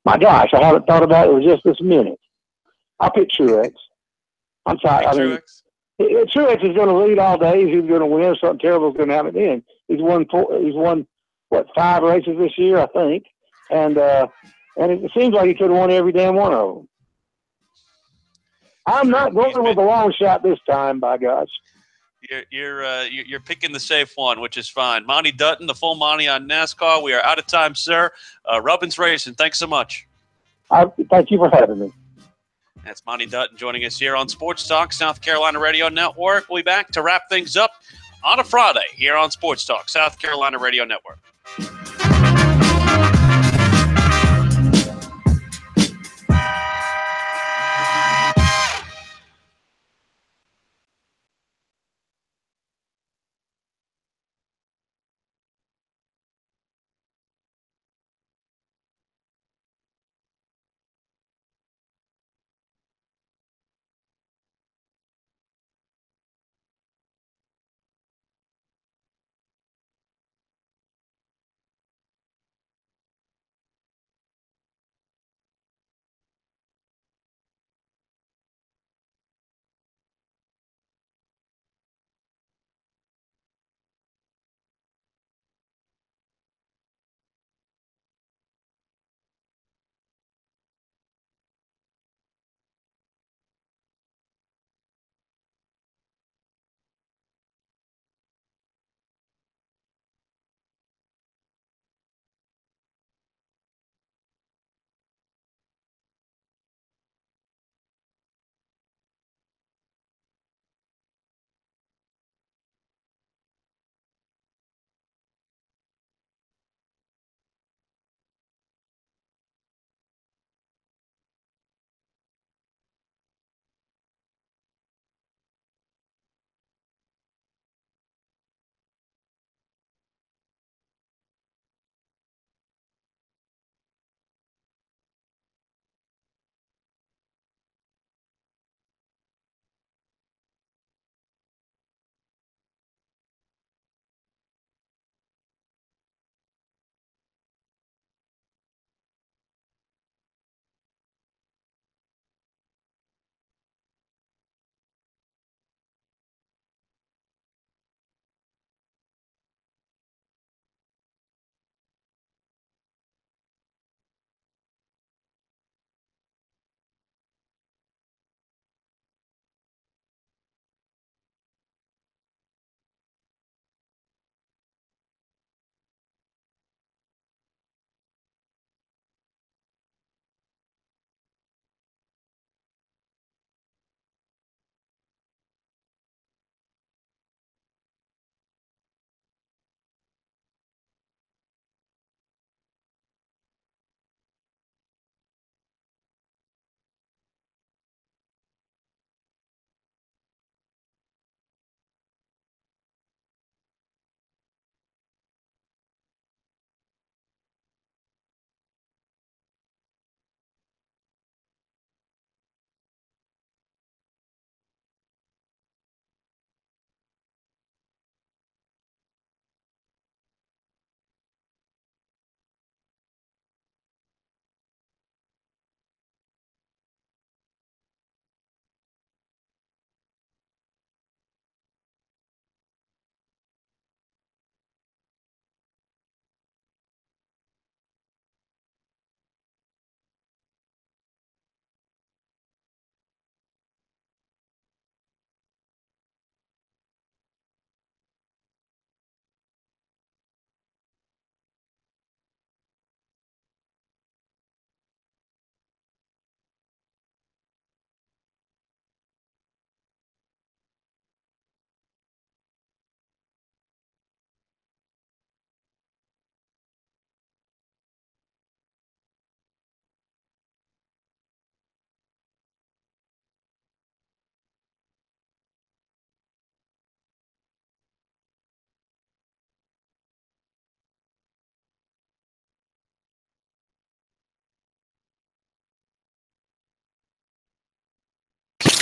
My gosh, I haven't thought about it just this minute. I'll pick Truex. I'm sorry. Truex is going to lead all day. He's going to win. Something terrible is going to happen then. He's won 5 races this year, I think, and it seems like he could have won every damn one of them. I'm not going with a long shot this time, by gosh. You're picking the safe one, which is fine. Monty Dutton, the full Monty on NASCAR. We are out of time, sir. Rubbins Racing, thanks so much. Thank you for having me. That's Monty Dutton joining us here on Sports Talk, South Carolina Radio Network. We'll be back to wrap things up on a Friday here on Sports Talk, South Carolina Radio Network.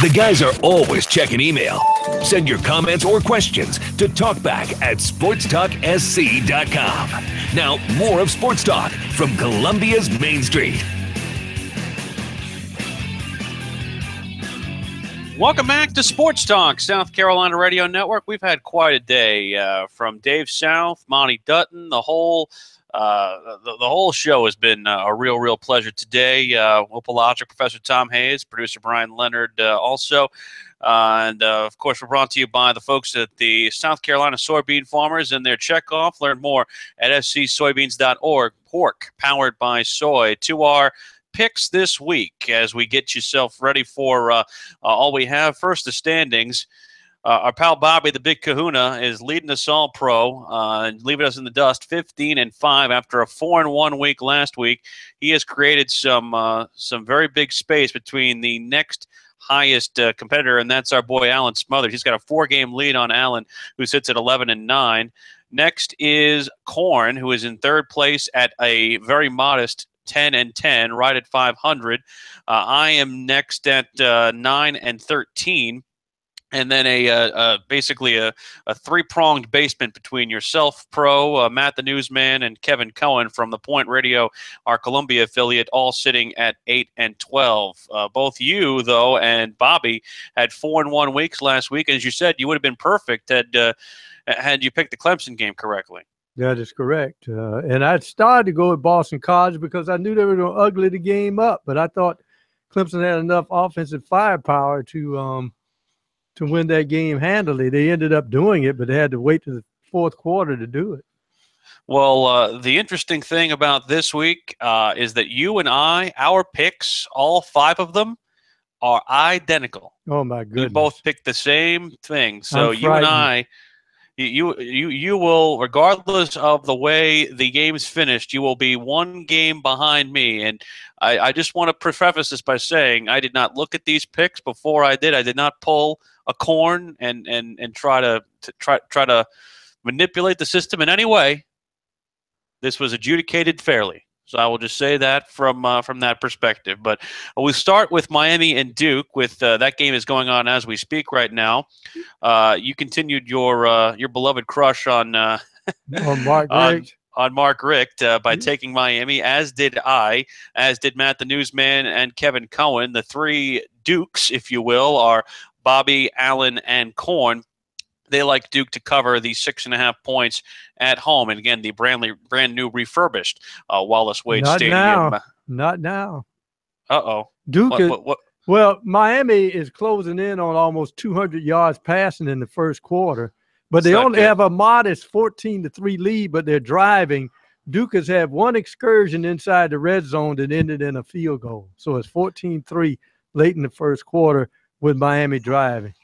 The guys are always checking email. Send your comments or questions to talkback@sportstalksc.com. Now, more of Sports Talk from Columbia's Main Street. Welcome back to Sports Talk, South Carolina Radio Network. We've had quite a day from Dave South, Monty Dutton. The whole show has been a real pleasure today. Will Pelagic, Professor Tom Hayes, producer Brian Leonard also. And, of course, we're brought to you by the folks at the South Carolina Soybean Farmers and their checkoff. Learn more at scsoybeans.org. Pork, powered by soy. To our picks this week as we get yourself ready for all we have. First, the standings. Our pal Bobby, the Big Kahuna, is leading us all pro and leaving us in the dust 15-5 after a 4-1 week last week. He has created some very big space between the next highest competitor, and that's our boy Alan Smothers. He's got a 4-game lead on Alan, who sits at 11-9. Next is Korn, who is in third place at a very modest 10-10, right at 500. I am next at 9-13, and then basically a three-pronged basement between yourself, Pro, Matt the Newsman, and Kevin Cohen from the Point Radio, our Columbia affiliate, all sitting at 8-12. Both you, though, and Bobby had 4-1 weeks last week, and as you said, you would have been perfect had you picked the Clemson game correctly. That is correct. And I started to go with Boston College because I knew they were going to ugly the game up, but I thought Clemson had enough offensive firepower to win that game handily. They ended up doing it, but they had to wait to the fourth quarter to do it. Well, the interesting thing about this week is that you and I, our picks, all 5 of them, are identical. Oh, my goodness. We both picked the same thing. So you and I, you will, regardless of the way the game's finished, you will be 1 game behind me. And I just want to preface this by saying I did not look at these picks before I did. I did not pull a Korn and try to manipulate the system in any way. This was adjudicated fairly. So I will just say that from that perspective. But we start with Miami and Duke. With that game is going on as we speak right now. You continued your beloved crush on Mark Richt. on Mark Richt by taking Miami, as did I, as did Matt the Newsman and Kevin Cohen. The 3 Dukes, if you will, are Bobby, Allen, and Korn. They like Duke to cover the 6.5 points at home. And again, the brand new refurbished Wallace Wade Stadium. Not now. Uh-oh. Duke what? Well, Miami is closing in on almost 200 yards passing in the first quarter, but they only have a modest 14-3 lead, but they're driving. Duke has had 1 excursion inside the red zone that ended in a field goal. So it's 14-3 late in the first quarter with Miami driving.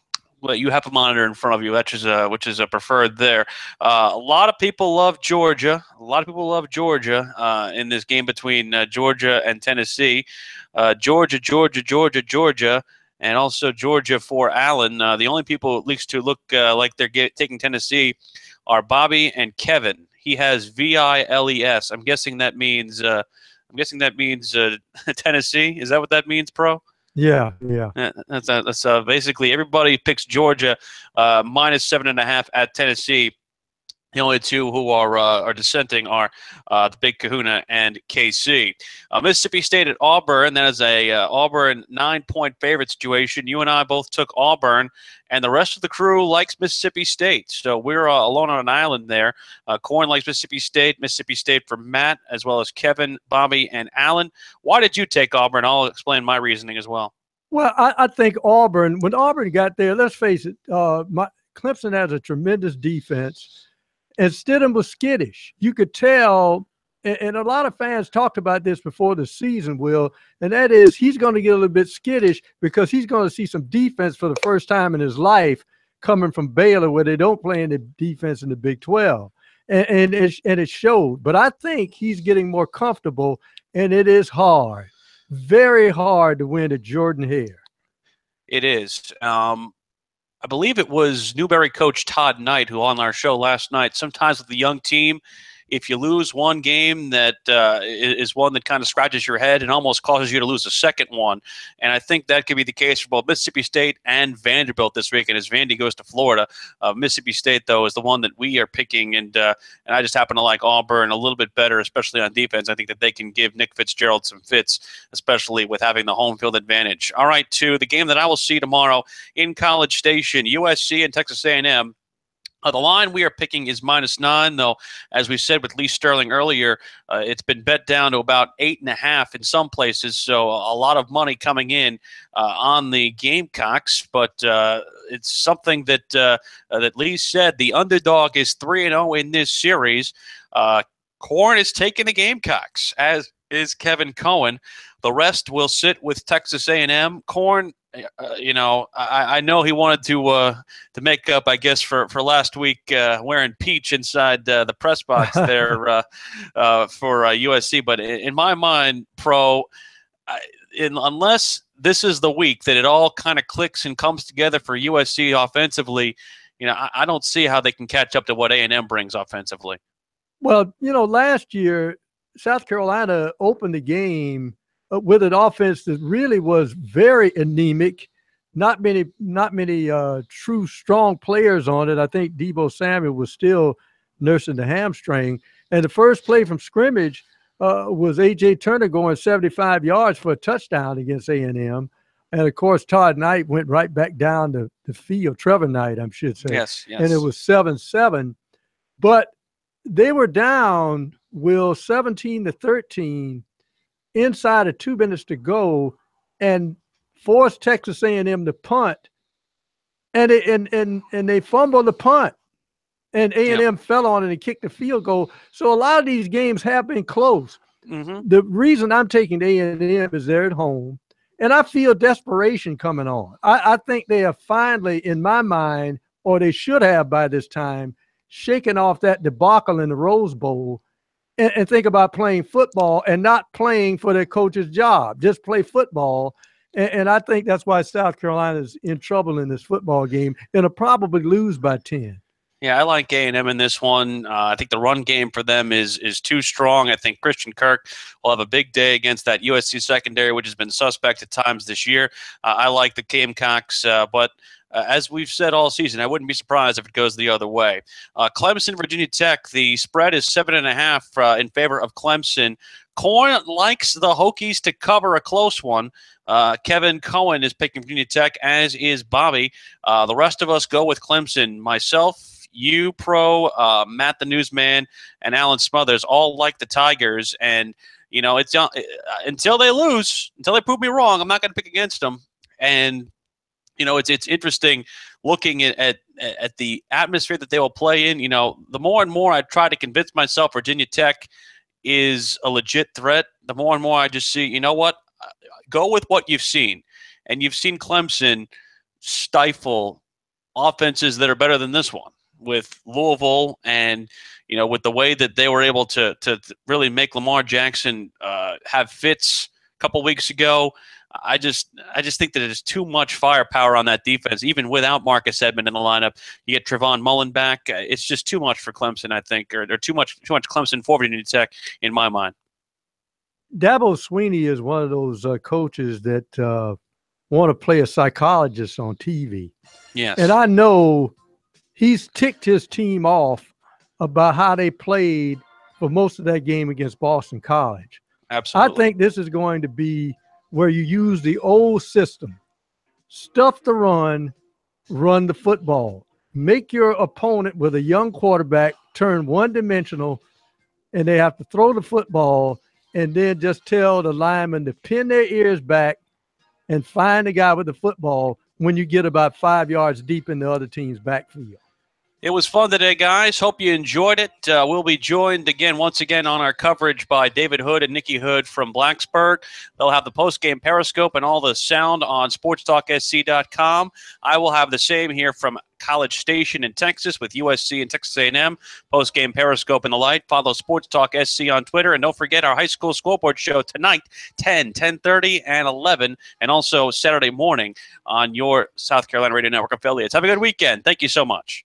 Well, you have a monitor in front of you, which is a preferred there. A lot of people love Georgia. In this game between Georgia and Tennessee. Georgia, and also Georgia for Allen. The only people, at least, to look like they're taking Tennessee are Bobby and Kevin. He has VILES. I'm guessing that means Tennessee. Is that what that means, Pro? Yeah. That's basically everybody picks Georgia minus 7.5 at Tennessee. The only 2 who are dissenting are the Big Kahuna and KC. Mississippi State at Auburn. That is a Auburn 9-point favorite situation. You and I both took Auburn, and the rest of the crew likes Mississippi State. So we're alone on an island there. Korn likes Mississippi State for Matt, as well as Kevin, Bobby, and Allen. Why did you take Auburn? I'll explain my reasoning as well. Well, I think Auburn, when Auburn got there, let's face it, Clemson has a tremendous defense. And Stidham was skittish. You could tell, and a lot of fans talked about this before the season, Will, and that is he's going to get a little bit skittish because he's going to see some defense for the first time in his life coming from Baylor, where they don't play any defense in the Big 12. And it showed. But I think he's getting more comfortable, and it is hard, very hard to win at Jordan-Hare. It is. I believe it was Newberry coach Todd Knight who on our show last night, sometimes with the young team, if you lose one game, that is one that kind of scratches your head and almost causes you to lose a second one. And I think that could be the case for both Mississippi State and Vanderbilt this weekend as Vandy goes to Florida. Mississippi State, though, is the one that we are picking, and I just happen to like Auburn a little bit better, especially on defense. I think that they can give Nick Fitzgerald some fits, especially with having the home field advantage. All right, to the game that I will see tomorrow in College Station, USC and Texas A&M. The line we are picking is -9, though, as we said with Lee Sterling earlier, it's been bet down to about 8.5 in some places, so a lot of money coming in on the Gamecocks, but it's something that that Lee said. The underdog is 3-0 in this series. Corn is taking the Gamecocks, as is Kevin Cohen. The rest will sit with Texas A&M. Corn, I know he wanted to make up, I guess, for last week wearing peach inside the press box there for USC. But in my mind, unless this is the week that it all kind of clicks and comes together for USC offensively, I don't see how they can catch up to what A&M brings offensively. Well, last year, South Carolina opened the game with an offense that really was very anemic. Not many true strong players on it. I think Deebo Samuel was still nursing the hamstring. And the first play from scrimmage was A.J. Turner going 75 yards for a touchdown against A&M. And, of course, Todd Knight went right back down the field. Trevor Knight, I should say. Yes. And it was 7-7. But they were down, Will, 17-13. Inside of 2 minutes to go, and forced Texas A&M to punt, and they fumbled the punt, and A&M fell on it and kicked the field goal. So a lot of these games have been close. Mm-hmm. The reason I'm taking A&M is they're at home, and I feel desperation coming on. I think they have finally, in my mind, or they should have by this time, shaken off that debacle in the Rose Bowl. And think about playing football and not playing for their coach's job. Just play football. And I think that's why South Carolina is in trouble in this football game and will probably lose by 10. Yeah, I like A&M in this one. I think the run game for them is too strong. I think Christian Kirk will have a big day against that USC secondary, which has been suspect at times this year. I like the Gamecocks, but as we've said all season, I wouldn't be surprised if it goes the other way. Clemson, Virginia Tech, the spread is 7.5 in favor of Clemson. Corn likes the Hokies to cover a close one. Kevin Cohen is picking Virginia Tech, as is Bobby. The rest of us go with Clemson. Myself, you, Matt the Newsman, and Alan Smothers all like the Tigers. And, it's until they lose, until they prove me wrong, I'm not going to pick against them. And it's interesting looking at the atmosphere that they will play in. The more and more I try to convince myself Virginia Tech is a legit threat, the more and more I just see, go with what you've seen. And you've seen Clemson stifle offenses that are better than this one with Louisville and, with the way that they were able to really make Lamar Jackson have fits a couple weeks ago. I just think that there's too much firepower on that defense, even without Marcus Edmond in the lineup. You get Trevon Mullen back. It's just too much for Clemson, I think, or too much Clemson for Virginia Tech in my mind. Dabo Swinney is one of those coaches that want to play a psychologist on TV. Yes. And I know he's ticked his team off about how they played for most of that game against Boston College. Absolutely. I think this is going to be where you use the old system. Stuff the run the football. Make your opponent with a young quarterback turn one-dimensional, and they have to throw the football, and then just tell the linemen to pin their ears back and find the guy with the football when you get about 5 yards deep in the other team's backfield. It was fun today, guys. Hope you enjoyed it. We'll be joined once again on our coverage by David Hood and Nikki Hood from Blacksburg. They'll have the post-game Periscope and all the sound on SportsTalkSC.com. I will have the same here from College Station in Texas with USC and Texas A&M. Post-game Periscope and the light. Follow Sports Talk SC on Twitter. And don't forget our high school scoreboard show tonight, 10, 10:30, and 11. And also Saturday morning on your South Carolina Radio Network affiliates. Have a good weekend. Thank you so much.